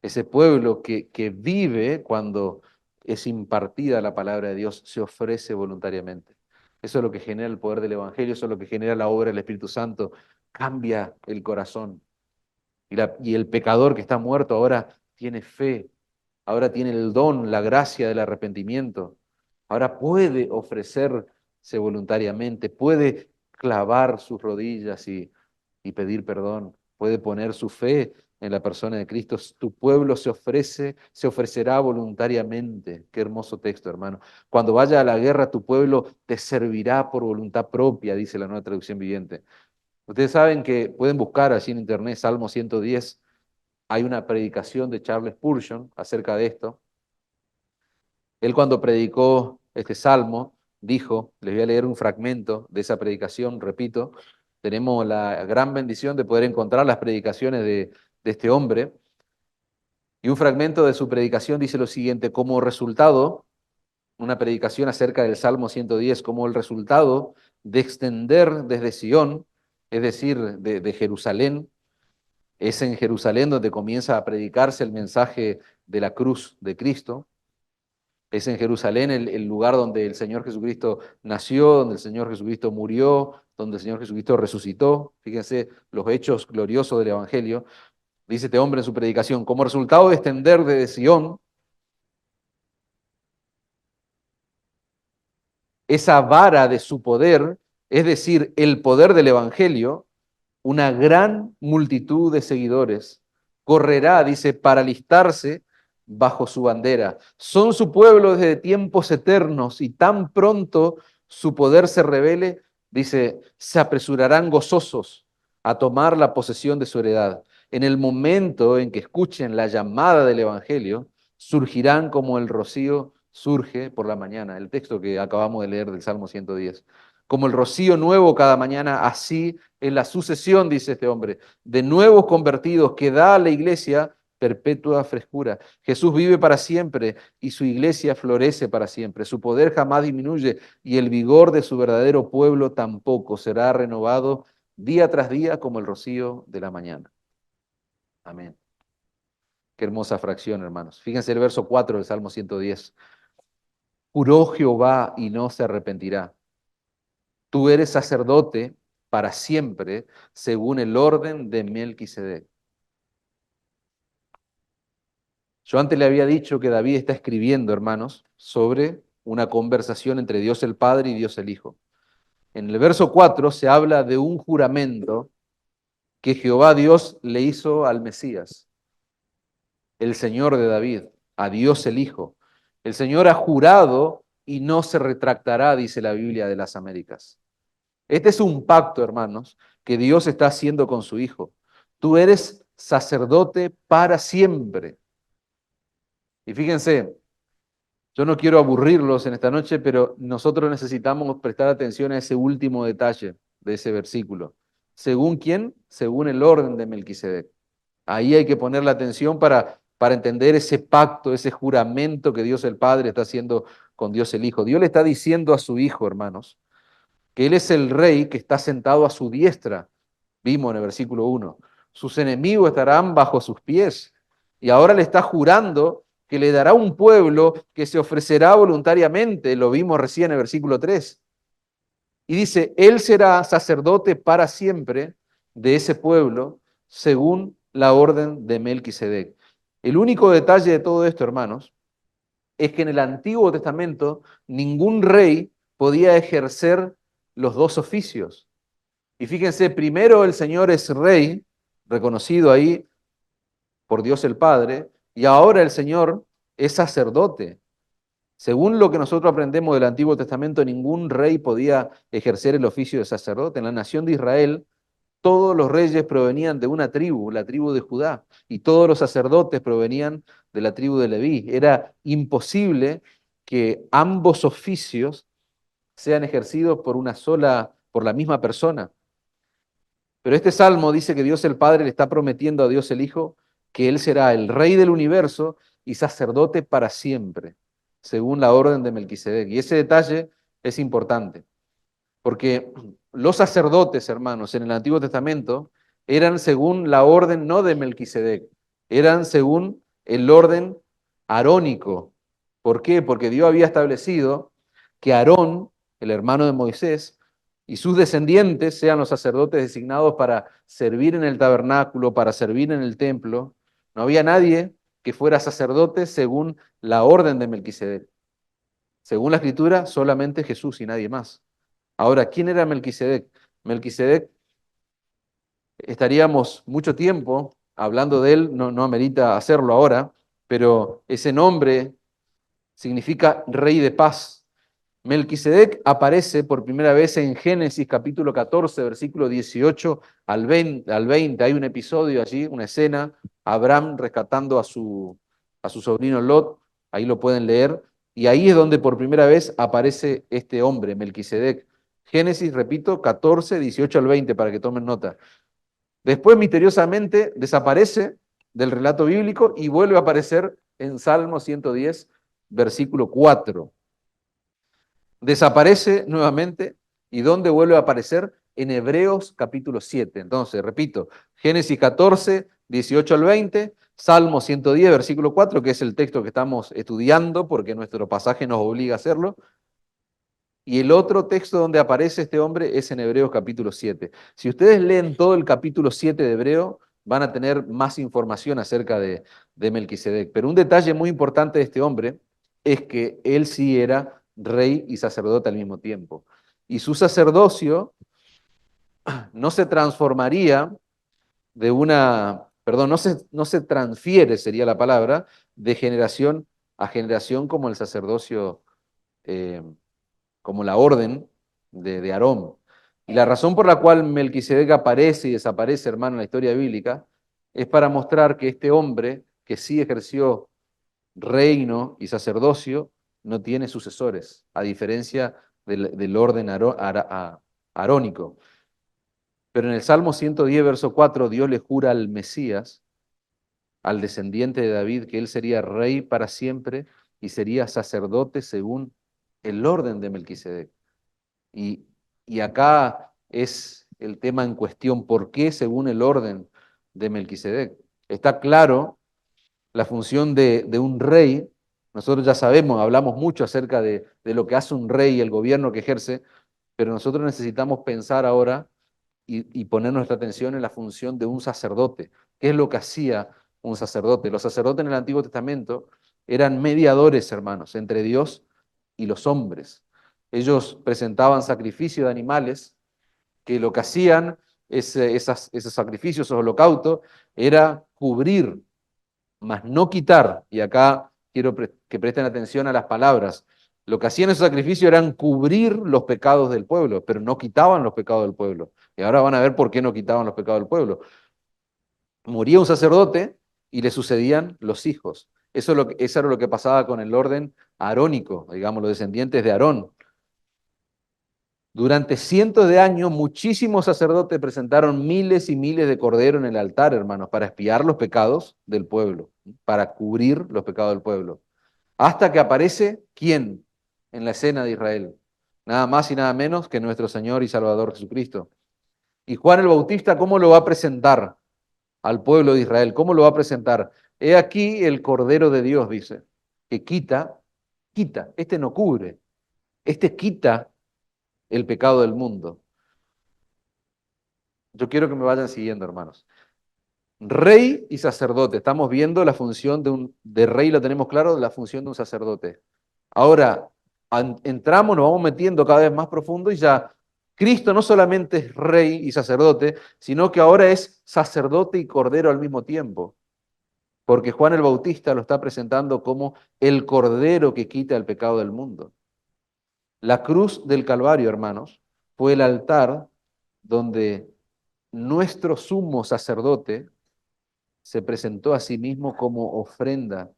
Ese pueblo que vive cuando es impartida la palabra de Dios, se ofrece voluntariamente. Eso es lo que genera el poder del Evangelio, eso es lo que genera la obra del Espíritu Santo. Cambia el corazón. Y el pecador que está muerto ahora tiene fe, ahora tiene el don, la gracia del arrepentimiento. Ahora puede ofrecerse voluntariamente, puede clavar sus rodillas y pedir perdón, puede poner su fe en la persona de Cristo. Tu pueblo se ofrecerá voluntariamente. Qué hermoso texto, hermano. Cuando vaya a la guerra, tu pueblo te servirá por voluntad propia, dice la Nueva Traducción Viviente. Ustedes saben que pueden buscar allí en internet Salmo 110. Hay una predicación de Charles Spurgeon acerca de esto. Él cuando predicó este salmo dijo, les voy a leer un fragmento de esa predicación, repito, tenemos la gran bendición de poder encontrar las predicaciones de este hombre, y un fragmento de su predicación dice lo siguiente: como resultado, una predicación acerca del Salmo 110, como el resultado de extender desde Sion, es decir, de Jerusalén. Es en Jerusalén donde comienza a predicarse el mensaje de la cruz de Cristo. Es en Jerusalén el lugar donde el Señor Jesucristo nació, donde el Señor Jesucristo murió, donde el Señor Jesucristo resucitó. Fíjense los hechos gloriosos del Evangelio. Dice este hombre en su predicación: como resultado de extender desde Sion esa vara de su poder, es decir, el poder del Evangelio, una gran multitud de seguidores correrá, dice, para alistarse bajo su bandera. Son su pueblo desde tiempos eternos, y tan pronto su poder se revele, dice, se apresurarán gozosos a tomar la posesión de su heredad. En el momento en que escuchen la llamada del Evangelio, surgirán como el rocío surge por la mañana. El texto que acabamos de leer del Salmo 110. Como el rocío nuevo cada mañana, así es la sucesión, dice este hombre, de nuevos convertidos que da a la iglesia perpetua frescura. Jesús vive para siempre y su iglesia florece para siempre. Su poder jamás disminuye y el vigor de su verdadero pueblo tampoco será renovado día tras día como el rocío de la mañana. Amén. Qué hermosa fracción, hermanos. Fíjense el verso 4 del Salmo 110. Juró Jehová y no se arrepentirá. Tú eres sacerdote para siempre, según el orden de Melquisedec. Yo antes le había dicho que David está escribiendo, hermanos, sobre una conversación entre Dios el Padre y Dios el Hijo. En el verso 4 se habla de un juramento que Jehová Dios le hizo al Mesías, el Señor de David, a Dios el Hijo. El Señor ha jurado y no se retractará, dice la Biblia de las Américas. Este es un pacto, hermanos, que Dios está haciendo con su Hijo. Tú eres sacerdote para siempre. Y fíjense, yo no quiero aburrirlos en esta noche, pero nosotros necesitamos prestar atención a ese último detalle de ese versículo. ¿Según quién? Según el orden de Melquisedec. Ahí hay que poner la atención para entender ese pacto, ese juramento que Dios el Padre está haciendo con Dios el Hijo. Dios le está diciendo a su Hijo, hermanos, que Él es el Rey que está sentado a su diestra. Vimos en el versículo 1. Sus enemigos estarán bajo sus pies. Y ahora le está jurando que le dará un pueblo que se ofrecerá voluntariamente. Lo vimos recién en el versículo 3. Y dice, Él será sacerdote para siempre de ese pueblo, según la orden de Melquisedec. El único detalle de todo esto, hermanos, es que en el Antiguo Testamento ningún rey podía ejercer los dos oficios. Y fíjense, primero el Señor es rey, reconocido ahí por Dios el Padre, y ahora el Señor es sacerdote. Según lo que nosotros aprendemos del Antiguo Testamento, ningún rey podía ejercer el oficio de sacerdote. En la nación de Israel, todos los reyes provenían de una tribu, la tribu de Judá, y todos los sacerdotes provenían de la tribu de Leví. Era imposible que ambos oficios sean ejercidos por la misma persona. Pero este salmo dice que Dios el Padre le está prometiendo a Dios el Hijo que Él será el Rey del universo y sacerdote para siempre, según la orden de Melquisedec. Y ese detalle es importante, porque los sacerdotes, hermanos, en el Antiguo Testamento eran según la orden no de Melquisedec, eran según el orden arónico. ¿Por qué? Porque Dios había establecido que Aarón, el hermano de Moisés, y sus descendientes sean los sacerdotes designados para servir en el tabernáculo, para servir en el templo. No había nadie que fuera sacerdote según la orden de Melquisedec. Según la Escritura, solamente Jesús y nadie más. Ahora, ¿quién era Melquisedec? Melquisedec, estaríamos mucho tiempo hablando de él, no amerita hacerlo ahora, pero ese nombre significa rey de paz. Melquisedec aparece por primera vez en Génesis capítulo 14, versículo 18 al 20. Hay un episodio allí, una escena, Abraham rescatando a su sobrino Lot, ahí lo pueden leer, y ahí es donde por primera vez aparece este hombre, Melquisedec. Génesis, repito, 14, 18 al 20, para que tomen nota. Después misteriosamente desaparece del relato bíblico y vuelve a aparecer en Salmo 110, versículo 4. Desaparece nuevamente y ¿dónde vuelve a aparecer? En Hebreos capítulo 7. Entonces, repito, Génesis 14, 18 al 20, Salmo 110, versículo 4, que es el texto que estamos estudiando porque nuestro pasaje nos obliga a hacerlo. Y el otro texto donde aparece este hombre es en Hebreos capítulo 7. Si ustedes leen todo el capítulo 7 de Hebreo, van a tener más información acerca de Melquisedec. Pero un detalle muy importante de este hombre es que él sí era rey y sacerdote al mismo tiempo. Y su sacerdocio no se transformaría de una, perdón, no se transfiere, sería la palabra, de generación a generación como el sacerdocio eh, como la orden de Aarón. Y la razón por la cual Melquisedec aparece y desaparece, hermano, en la historia bíblica, es para mostrar que este hombre, que sí ejerció reino y sacerdocio, no tiene sucesores, a diferencia del orden arónico. Pero en el Salmo 110, verso 4, Dios le jura al Mesías, al descendiente de David, que él sería rey para siempre y sería sacerdote según el orden de Melquisedec. Y, y acá es el tema en cuestión, ¿por qué según el orden de Melquisedec? Está claro la función de un rey. Nosotros ya sabemos, hablamos mucho acerca de lo que hace un rey y el gobierno que ejerce, pero nosotros necesitamos pensar ahora y poner nuestra atención en la función de un sacerdote. ¿Qué es lo que hacía un sacerdote? Los sacerdotes en el Antiguo Testamento eran mediadores, hermanos, entre Dios y los hombres. Ellos presentaban sacrificio de animales que lo que hacían, esos sacrificios, esos holocaustos, era cubrir, mas no quitar. Y acá quiero que presten atención a las palabras. Lo que hacían esos sacrificios eran cubrir los pecados del pueblo, pero no quitaban los pecados del pueblo. Y ahora van a ver por qué no quitaban los pecados del pueblo. Moría un sacerdote y le sucedían los hijos. Eso era lo que pasaba con el orden arónico, digamos, los descendientes de Aarón. Durante cientos de años, muchísimos sacerdotes presentaron miles y miles de corderos en el altar, hermanos, para expiar los pecados del pueblo, para cubrir los pecados del pueblo. Hasta que aparece, ¿quién? En la escena de Israel. Nada más y nada menos que nuestro Señor y Salvador Jesucristo. Y Juan el Bautista, ¿cómo lo va a presentar al pueblo de Israel? ¿Cómo lo va a presentar? He aquí el Cordero de Dios, dice, que quita, este no cubre, este quita el pecado del mundo. Yo quiero que me vayan siguiendo, hermanos. Rey y sacerdote. Estamos viendo la función de rey, lo tenemos claro, la función de un sacerdote. Ahora, entramos, nos vamos metiendo cada vez más profundo y ya Cristo no solamente es rey y sacerdote, sino que ahora es sacerdote y cordero al mismo tiempo. Porque Juan el Bautista lo está presentando como el cordero que quita el pecado del mundo. La cruz del Calvario, hermanos, fue el altar donde nuestro sumo sacerdote se presentó a sí mismo como ofrenda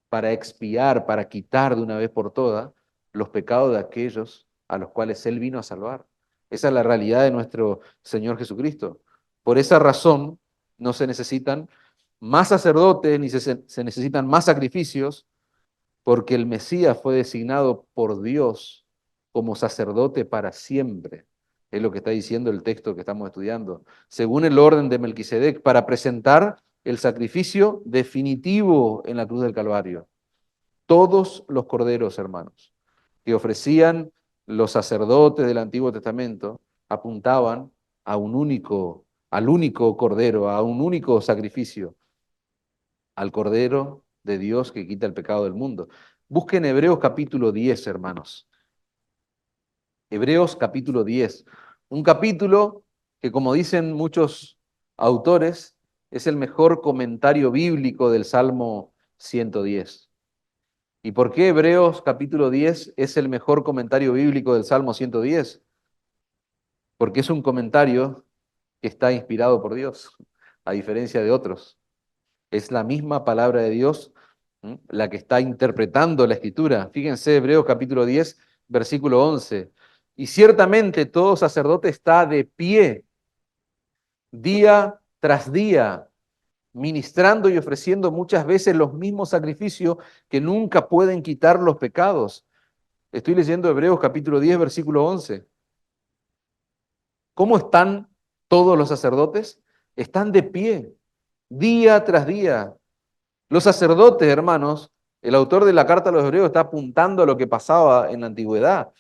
para expiar, para quitar de una vez por todas los pecados de aquellos a los cuales Él vino a salvar. Esa es la realidad de nuestro Señor Jesucristo. Por esa razón no se necesitan más sacerdotes ni se necesitan más sacrificios, porque el Mesías fue designado por Dios como sacerdote para siempre. Es lo que está diciendo el texto que estamos estudiando. Según el orden de Melquisedec, para presentar el sacrificio definitivo en la cruz del Calvario. Todos los corderos, hermanos, que ofrecían los sacerdotes del Antiguo Testamento apuntaban a al único cordero, a un único sacrificio, al Cordero de Dios que quita el pecado del mundo. Busquen Hebreos capítulo 10, hermanos. Hebreos capítulo 10. Un capítulo que, como dicen muchos autores, es el mejor comentario bíblico del Salmo 110. ¿Y por qué Hebreos capítulo 10 es el mejor comentario bíblico del Salmo 110? Porque es un comentario que está inspirado por Dios, a diferencia de otros. Es la misma palabra de Dios, la que está interpretando la Escritura. Fíjense, Hebreos capítulo 10, versículo 11. Y ciertamente todo sacerdote está de pie, día tras día, ministrando y ofreciendo muchas veces los mismos sacrificios que nunca pueden quitar los pecados. Estoy leyendo Hebreos capítulo 10, versículo 11. ¿Cómo están todos los sacerdotes? Están de pie, día tras día. Los sacerdotes, hermanos, el autor de la carta a los Hebreos está apuntando a lo que pasaba en la antigüedad.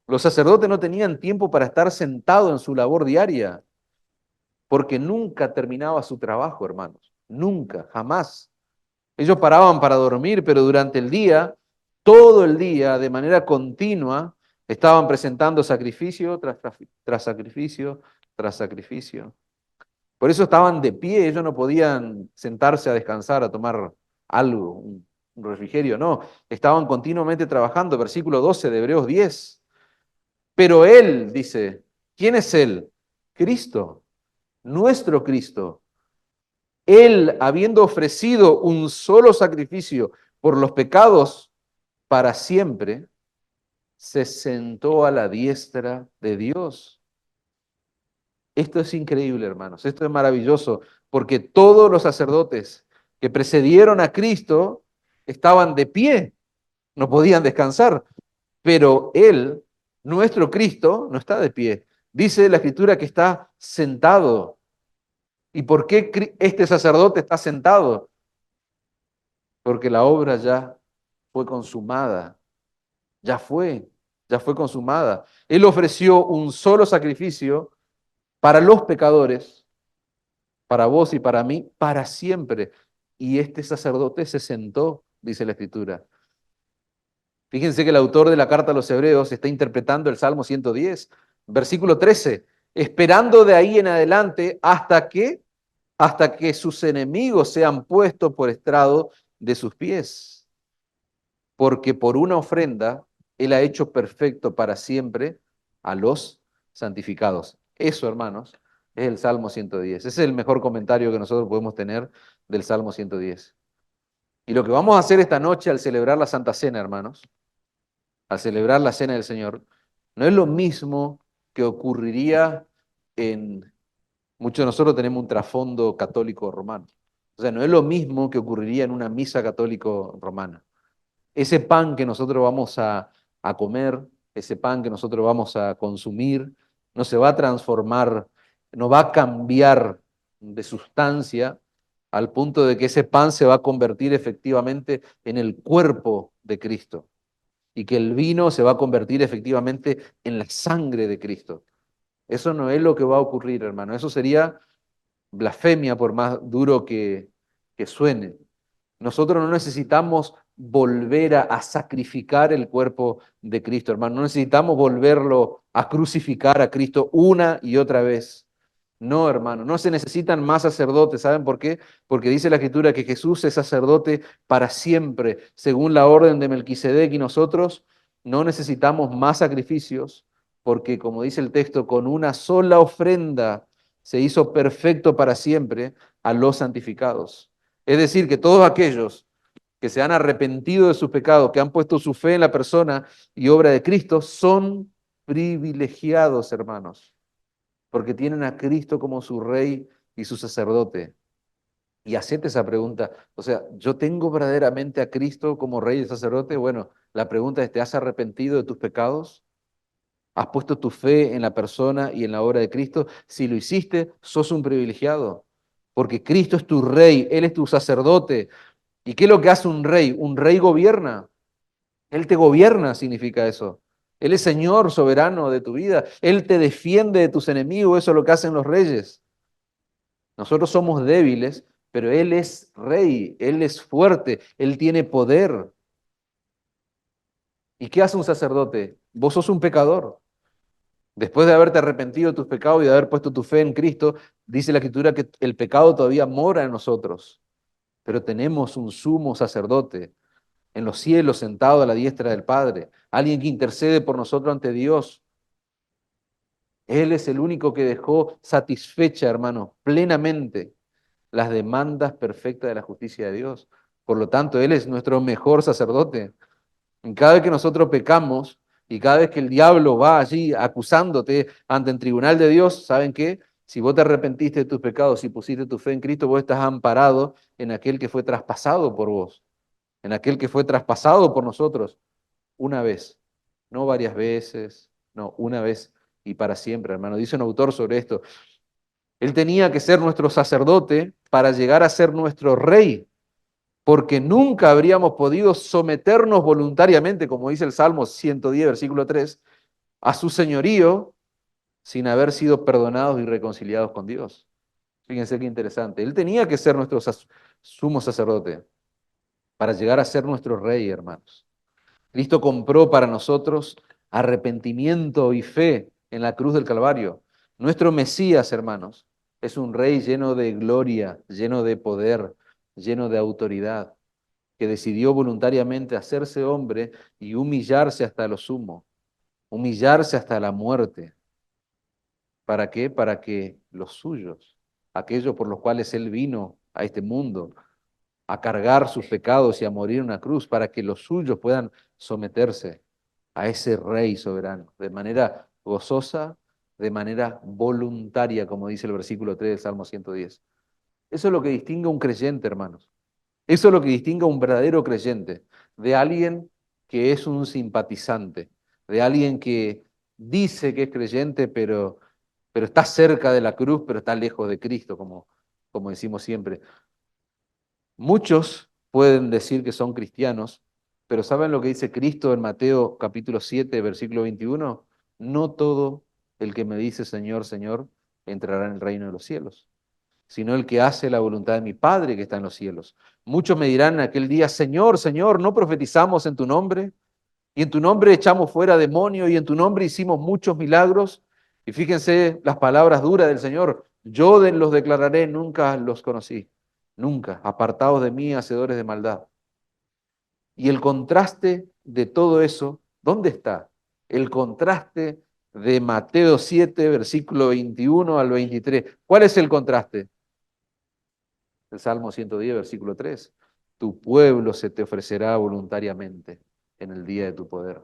Los sacerdotes no tenían tiempo para estar sentados en su labor diaria, porque nunca terminaba su trabajo, hermanos. Nunca, jamás. Ellos paraban para dormir, pero durante el día, todo el día, de manera continua, estaban presentando sacrificio tras sacrificio tras sacrificio. Por eso estaban de pie, ellos no podían sentarse a descansar, a tomar algo, un refrigerio, no. Estaban continuamente trabajando. Versículo 12 de Hebreos 10. Pero Él, dice, ¿quién es Él? Cristo, nuestro Cristo. Él, habiendo ofrecido un solo sacrificio por los pecados para siempre, se sentó a la diestra de Dios. Esto es increíble, hermanos, esto es maravilloso, porque todos los sacerdotes que precedieron a Cristo estaban de pie, no podían descansar, pero Él, nuestro Cristo, no está de pie. Dice la Escritura que está sentado. ¿Y por qué este sacerdote está sentado? Porque la obra ya fue consumada, ya fue, ya fue consumada. Él ofreció un solo sacrificio para los pecadores, para vos y para mí, para siempre. Y este sacerdote se sentó, dice la Escritura. Fíjense que el autor de la carta a los Hebreos está interpretando el Salmo 110, versículo 13, esperando de ahí en adelante hasta que sus enemigos sean puestos por estrado de sus pies. Porque por una ofrenda Él ha hecho perfecto para siempre a los santificados. Eso, hermanos, es el Salmo 110. Ese es el mejor comentario que nosotros podemos tener del Salmo 110. Y lo que vamos a hacer esta noche al celebrar la Santa Cena, hermanos, al celebrar la Cena del Señor, no es lo mismo que ocurriría en... Muchos de nosotros tenemos un trasfondo católico romano. O sea, no es lo mismo que ocurriría en una misa católico romana. Ese pan que nosotros vamos a comer, ese pan que nosotros vamos a consumir, no se va a transformar, no va a cambiar de sustancia al punto de que ese pan se va a convertir efectivamente en el cuerpo de Cristo y que el vino se va a convertir efectivamente en la sangre de Cristo. Eso no es lo que va a ocurrir, hermano. Eso sería blasfemia por más duro que suene. Nosotros no necesitamos volver a sacrificar el cuerpo de Cristo, hermano. No necesitamos volverlo a crucificar a Cristo una y otra vez. No, hermano, no se necesitan más sacerdotes. ¿Saben por qué? Porque dice la Escritura que Jesús es sacerdote para siempre, según la orden de Melquisedec, y nosotros no necesitamos más sacrificios, porque como dice el texto, con una sola ofrenda se hizo perfecto para siempre a los santificados. Es decir, que todos aquellos que se han arrepentido de sus pecados, que han puesto su fe en la persona y obra de Cristo, son privilegiados, hermanos, porque tienen a Cristo como su rey y su sacerdote. Y hacete esa pregunta, o sea, ¿yo tengo verdaderamente a Cristo como rey y sacerdote? Bueno, la pregunta es, ¿te has arrepentido de tus pecados? ¿Has puesto tu fe en la persona y en la obra de Cristo? Si lo hiciste, sos un privilegiado, porque Cristo es tu rey, Él es tu sacerdote. ¿Y qué es lo que hace un rey? Un rey gobierna. Él te gobierna, significa eso. Él es Señor soberano de tu vida. Él te defiende de tus enemigos. Eso es lo que hacen los reyes. Nosotros somos débiles, pero Él es rey. Él es fuerte. Él tiene poder. ¿Y qué hace un sacerdote? Vos sos un pecador. Después de haberte arrepentido de tus pecados y de haber puesto tu fe en Cristo, dice la Escritura que el pecado todavía mora en nosotros. Pero tenemos un sumo sacerdote en los cielos, sentado a la diestra del Padre, alguien que intercede por nosotros ante Dios. Él es el único que dejó satisfecha, hermano, plenamente las demandas perfectas de la justicia de Dios. Por lo tanto, Él es nuestro mejor sacerdote. Y cada vez que nosotros pecamos y cada vez que el diablo va allí acusándote ante el tribunal de Dios, ¿saben qué? Si vos te arrepentiste de tus pecados y pusiste tu fe en Cristo, vos estás amparado en aquel que fue traspasado por vos, en aquel que fue traspasado por nosotros una vez, no varias veces, no, una vez y para siempre, hermano. Dice un autor sobre esto. Él tenía que ser nuestro sacerdote para llegar a ser nuestro rey, porque nunca habríamos podido someternos voluntariamente, como dice el Salmo 110, versículo 3, a su señorío sin haber sido perdonados y reconciliados con Dios. Fíjense qué interesante. Él tenía que ser nuestro sumo sacerdote para llegar a ser nuestro rey, hermanos. Cristo compró para nosotros arrepentimiento y fe en la cruz del Calvario. Nuestro Mesías, hermanos, es un rey lleno de gloria, lleno de poder, lleno de autoridad, que decidió voluntariamente hacerse hombre y humillarse hasta lo sumo, humillarse hasta la muerte. ¿Para qué? Para que los suyos, aquellos por los cuales Él vino a este mundo, a cargar sus pecados y a morir en una cruz, para que los suyos puedan someterse a ese Rey soberano, de manera gozosa, de manera voluntaria, como dice el versículo 3 del Salmo 110. Eso es lo que distingue a un creyente, hermanos. Eso es lo que distingue a un verdadero creyente, de alguien que es un simpatizante, de alguien que dice que es creyente, pero está cerca de la cruz, pero está lejos de Cristo, como decimos siempre. Muchos pueden decir que son cristianos, pero ¿saben lo que dice Cristo en Mateo capítulo 7, versículo 21? No todo el que me dice Señor, Señor, entrará en el reino de los cielos, sino el que hace la voluntad de mi Padre que está en los cielos. Muchos me dirán en aquel día, Señor, Señor, ¿no profetizamos en tu nombre? Y en tu nombre echamos fuera demonios y en tu nombre hicimos muchos milagros. Y fíjense las palabras duras del Señor. Yo los declararé, nunca los conocí. Nunca. Apartados de mí, hacedores de maldad. Y el contraste de todo eso, ¿dónde está? El contraste de Mateo 7, versículo 21 al 23. ¿Cuál es el contraste? El Salmo 110, versículo 3. Tu pueblo se te ofrecerá voluntariamente en el día de tu poder.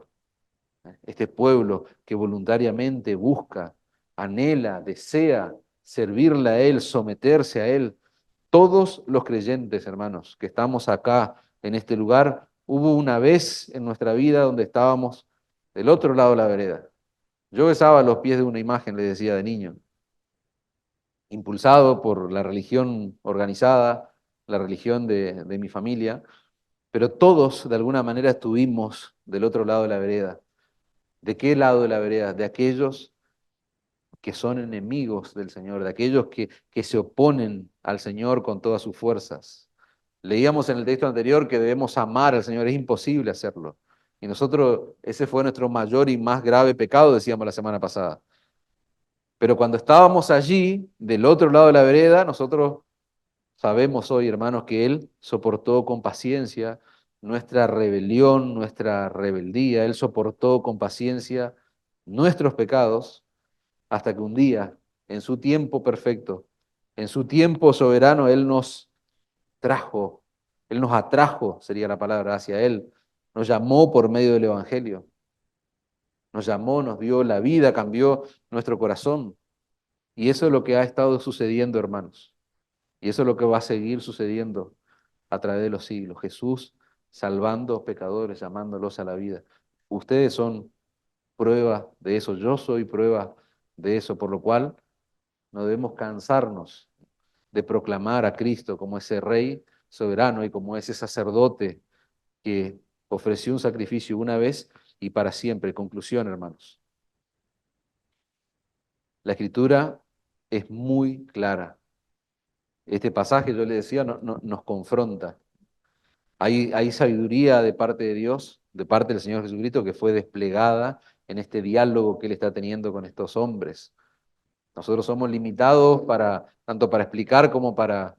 Este pueblo que voluntariamente busca, anhela, desea servirle a Él, someterse a Él. Todos los creyentes, hermanos, que estamos acá en este lugar, hubo una vez en nuestra vida donde estábamos del otro lado de la vereda. Yo besaba los pies de una imagen, le decía de niño, impulsado por la religión organizada, la religión de mi familia, pero todos de alguna manera estuvimos del otro lado de la vereda. ¿De qué lado de la vereda? De aquellos que son enemigos del Señor, de aquellos que se oponen al Señor con todas sus fuerzas. Leíamos en el texto anterior que debemos amar al Señor, es imposible hacerlo. Y nosotros, ese fue nuestro mayor y más grave pecado, decíamos la semana pasada. Pero cuando estábamos allí, del otro lado de la vereda, nosotros sabemos hoy, hermanos, que Él soportó con paciencia nuestra rebelión, nuestra rebeldía. Él soportó con paciencia nuestros pecados hasta que un día, en su tiempo perfecto, en su tiempo soberano, Él nos trajo, Él nos atrajo, sería la palabra, hacia Él. Nos llamó por medio del Evangelio. Nos llamó, nos dio la vida, cambió nuestro corazón. Y eso es lo que ha estado sucediendo, hermanos. Y eso es lo que va a seguir sucediendo a través de los siglos. Jesús salvando pecadores, llamándolos a la vida. Ustedes son prueba de eso. Yo soy prueba de eso, por lo cual no debemos cansarnos de proclamar a Cristo como ese Rey soberano y como ese sacerdote que ofreció un sacrificio una vez y para siempre. Conclusión, hermanos. La Escritura es muy clara. Este pasaje, yo le decía, nos confronta. Hay sabiduría de parte de Dios, de parte del Señor Jesucristo, que fue desplegada en este diálogo que Él está teniendo con estos hombres. Nosotros somos limitados tanto para explicar como para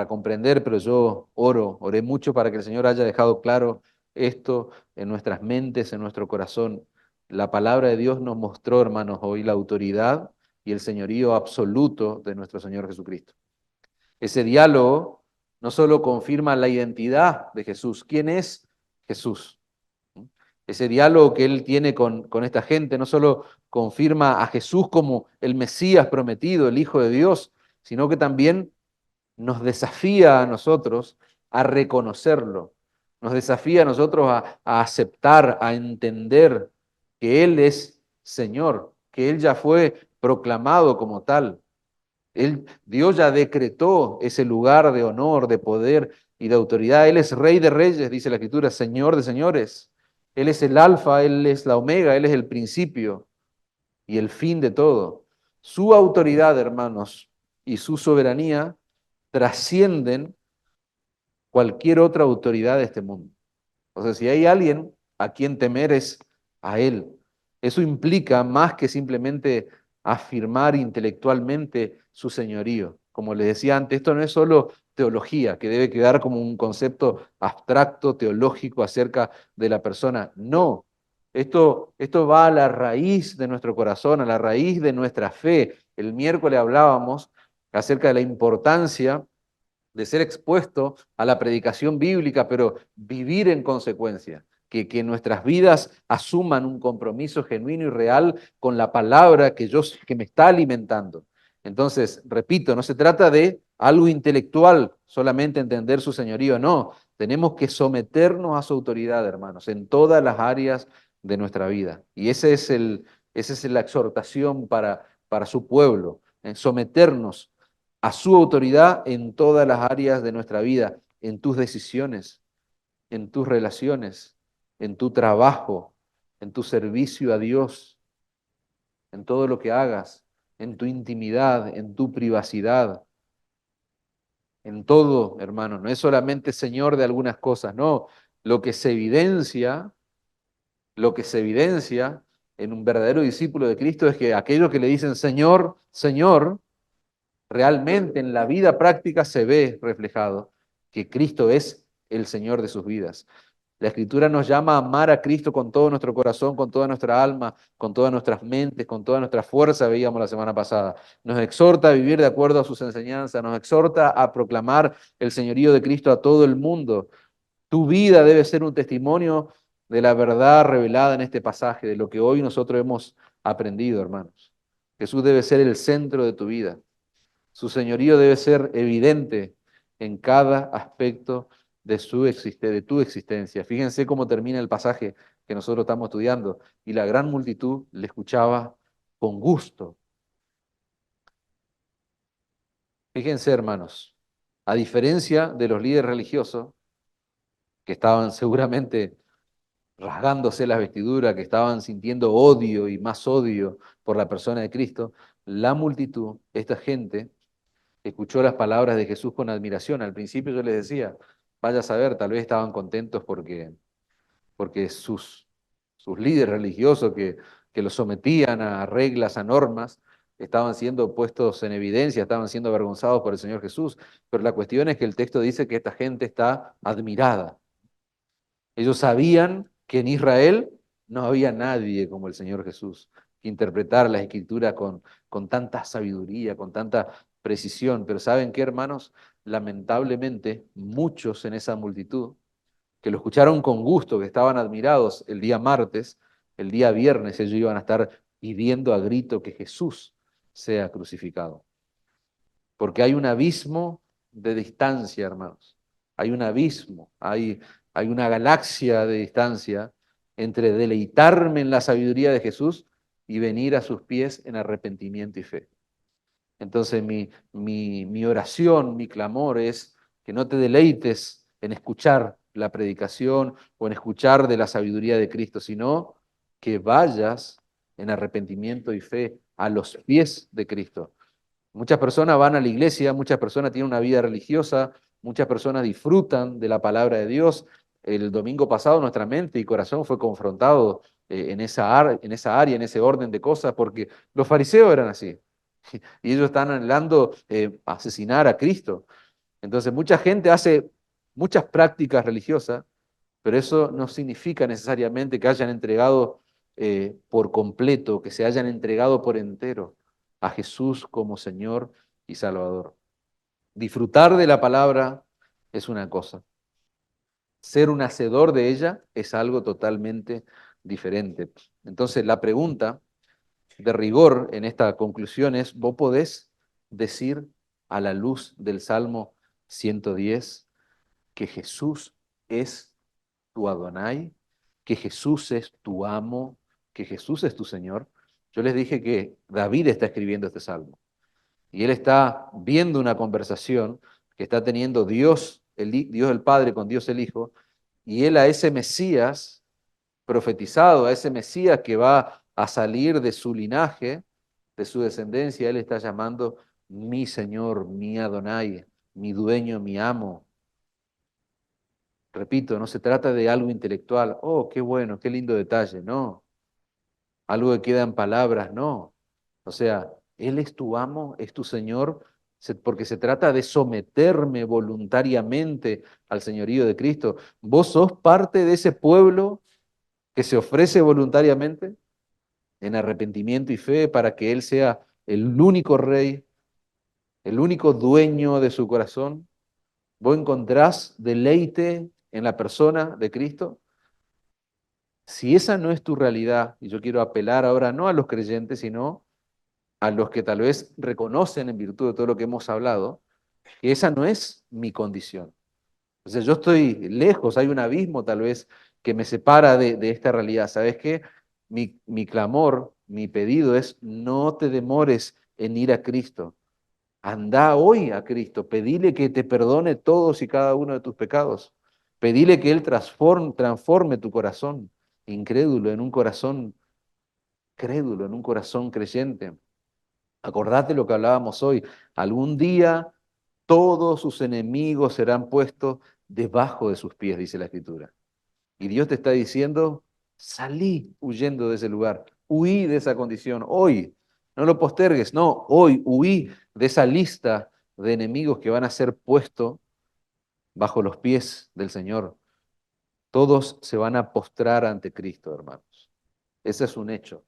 comprender, pero yo oré mucho para que el Señor haya dejado claro esto en nuestras mentes, en nuestro corazón. La palabra de Dios nos mostró, hermanos, hoy la autoridad y el señorío absoluto de nuestro Señor Jesucristo. Ese diálogo no solo confirma la identidad de Jesús, ¿quién es Jesús? Ese diálogo que Él tiene con esta gente no solo confirma a Jesús como el Mesías prometido, el Hijo de Dios, sino que también nos desafía a nosotros a reconocerlo, nos desafía a nosotros a aceptar, a entender que Él es Señor, que Él ya fue proclamado como tal. Dios ya decretó ese lugar de honor, de poder y de autoridad. Él es Rey de Reyes, dice la Escritura, Señor de señores. Él es el Alfa, Él es la Omega, Él es el principio y el fin de todo. Su autoridad, hermanos, y su soberanía trascienden cualquier otra autoridad de este mundo. O sea, si hay alguien a quien temer es a Él. Eso implica más que simplemente afirmar intelectualmente su señorío. Como les decía antes, esto no es solo teología, que debe quedar como un concepto abstracto, teológico acerca de la persona. No, esto va a la raíz de nuestro corazón, a la raíz de nuestra fe. El miércoles hablábamos acerca de la importancia de ser expuesto a la predicación bíblica, pero vivir en consecuencia, que nuestras vidas asuman un compromiso genuino y real con la palabra que me está alimentando. Entonces, repito, no se trata de algo intelectual, solamente entender su señorío, no, tenemos que someternos a su autoridad, hermanos, en todas las áreas de nuestra vida. Y esa es la exhortación para su pueblo, en someternos a su autoridad en todas las áreas de nuestra vida, en tus decisiones, en tus relaciones, en tu trabajo, en tu servicio a Dios, en todo lo que hagas, en tu intimidad, en tu privacidad, en todo, hermano. No es solamente Señor de algunas cosas, no. Lo que se evidencia, lo que se evidencia en un verdadero discípulo de Cristo es que aquellos que le dicen Señor, Señor, realmente en la vida práctica se ve reflejado que Cristo es el Señor de sus vidas. La Escritura nos llama a amar a Cristo con todo nuestro corazón, con toda nuestra alma, con todas nuestras mentes, con toda nuestra fuerza, veíamos la semana pasada. Nos exhorta a vivir de acuerdo a sus enseñanzas, nos exhorta a proclamar el señorío de Cristo a todo el mundo. Tu vida debe ser un testimonio de la verdad revelada en este pasaje, de lo que hoy nosotros hemos aprendido, hermanos. Jesús debe ser el centro de tu vida. Su señorío debe ser evidente en cada aspecto de tu existencia. Fíjense cómo termina el pasaje que nosotros estamos estudiando. Y la gran multitud le escuchaba con gusto. Fíjense, hermanos, a diferencia de los líderes religiosos, que estaban seguramente rasgándose las vestiduras, que estaban sintiendo odio y más odio por la persona de Cristo, la multitud, esta gente, escuchó las palabras de Jesús con admiración. Al principio yo les decía, vaya a saber, tal vez estaban contentos porque sus líderes religiosos que los sometían a reglas, a normas, estaban siendo puestos en evidencia, estaban siendo avergonzados por el Señor Jesús. Pero la cuestión es que el texto dice que esta gente está admirada. Ellos sabían que en Israel no había nadie como el Señor Jesús, que interpretara la Escritura con tanta sabiduría, con tanta precisión. Pero ¿saben qué, hermanos? Lamentablemente, muchos en esa multitud que lo escucharon con gusto, que estaban admirados el día martes, el día viernes ellos iban a estar pidiendo a grito que Jesús sea crucificado. Porque hay un abismo de distancia, hermanos. Hay un abismo, hay una galaxia de distancia entre deleitarme en la sabiduría de Jesús y venir a sus pies en arrepentimiento y fe. Entonces mi oración, mi clamor es que no te deleites en escuchar la predicación o en escuchar de la sabiduría de Cristo, sino que vayas en arrepentimiento y fe a los pies de Cristo. Muchas personas van a la iglesia, muchas personas tienen una vida religiosa, muchas personas disfrutan de la palabra de Dios. El domingo pasado nuestra mente y corazón fue confrontado en esa área, en ese orden de cosas, porque los fariseos eran así. Y ellos están anhelando asesinar a Cristo. Entonces mucha gente hace muchas prácticas religiosas, pero eso no significa necesariamente que hayan entregado por completo, que se hayan entregado por entero a Jesús como Señor y Salvador. Disfrutar de la palabra es una cosa, ser un hacedor de ella es algo totalmente diferente. Entonces la pregunta de rigor en esta conclusión es, ¿vos podés decir a la luz del Salmo 110 que Jesús es tu Adonai, que Jesús es tu amo, que Jesús es tu Señor? Yo les dije que David está escribiendo este salmo y él está viendo una conversación que está teniendo Dios el Padre con Dios el Hijo, y él a ese Mesías profetizado, a ese Mesías que va a salir de su linaje, de su descendencia, él está llamando mi Señor, mi Adonai, mi dueño, mi amo. Repito, no se trata de algo intelectual, oh, qué bueno, qué lindo detalle, no, algo que queda en palabras, no. O sea, Él es tu amo, es tu Señor, porque se trata de someterme voluntariamente al señorío de Cristo. ¿Vos sos parte de ese pueblo que se ofrece voluntariamente en arrepentimiento y fe para que Él sea el único rey, el único dueño de su corazón? ¿Vos encontrás deleite en la persona de Cristo? Si esa no es tu realidad, y yo quiero apelar ahora no a los creyentes, sino a los que tal vez reconocen en virtud de todo lo que hemos hablado, que esa no es mi condición. O sea, yo estoy lejos, hay un abismo tal vez que me separa de esta realidad. ¿Sabes qué? Mi clamor, mi pedido es no te demores en ir a Cristo. Anda hoy a Cristo, pedile que te perdone todos y cada uno de tus pecados. Pedile que Él transforme tu corazón incrédulo en un corazón crédulo, en un corazón creyente. Acordate lo que hablábamos hoy. Algún día todos sus enemigos serán puestos debajo de sus pies, dice la Escritura. Y Dios te está diciendo, salí huyendo de ese lugar, huí de esa condición, hoy. No lo postergues, no, hoy huí de esa lista de enemigos que van a ser puestos bajo los pies del Señor. Todos se van a postrar ante Cristo, hermanos. Ese es un hecho.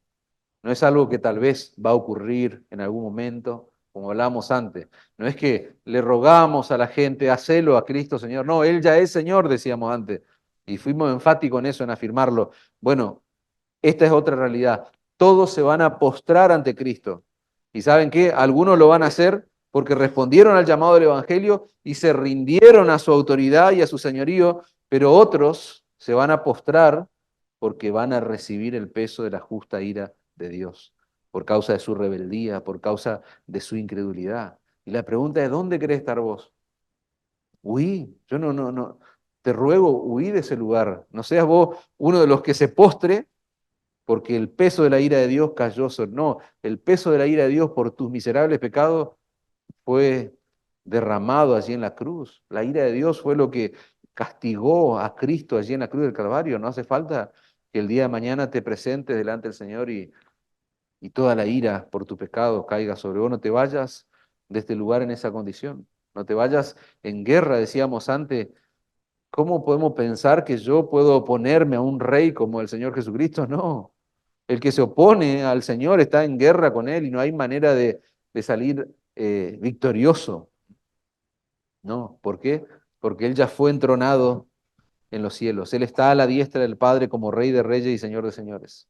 No es algo que tal vez va a ocurrir en algún momento, como hablábamos antes. No es que le rogamos a la gente, hacelo a Cristo, Señor. No, Él ya es Señor, decíamos antes. Y fuimos enfáticos en eso, en afirmarlo. Bueno, esta es otra realidad. Todos se van a postrar ante Cristo. ¿Y saben qué? Algunos lo van a hacer porque respondieron al llamado del Evangelio y se rindieron a su autoridad y a su señorío, pero otros se van a postrar porque van a recibir el peso de la justa ira de Dios, por causa de su rebeldía, por causa de su incredulidad. Y la pregunta es, ¿dónde querés estar vos? Uy, yo no. te ruego, huí de ese lugar. No seas vos uno de los que se postre porque el peso de la ira de Dios cayó sobre... No, el peso de la ira de Dios por tus miserables pecados fue derramado allí en la cruz. La ira de Dios fue lo que castigó a Cristo allí en la cruz del Calvario. No hace falta que el día de mañana te presentes delante del Señor y toda la ira por tu pecado caiga sobre vos. No te vayas de este lugar en esa condición. No te vayas en guerra, decíamos antes. ¿Cómo podemos pensar que yo puedo oponerme a un rey como el Señor Jesucristo? No. El que se opone al Señor está en guerra con Él y no hay manera de salir victorioso. No. ¿Por qué? Porque Él ya fue entronado en los cielos. Él está a la diestra del Padre como Rey de Reyes y Señor de Señores.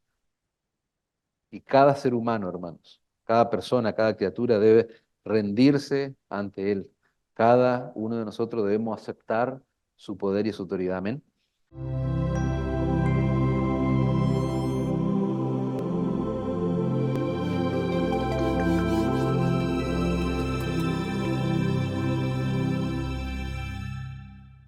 Y cada ser humano, hermanos, cada persona, cada criatura debe rendirse ante Él. Cada uno de nosotros debemos aceptar su poder y su autoridad. Amén.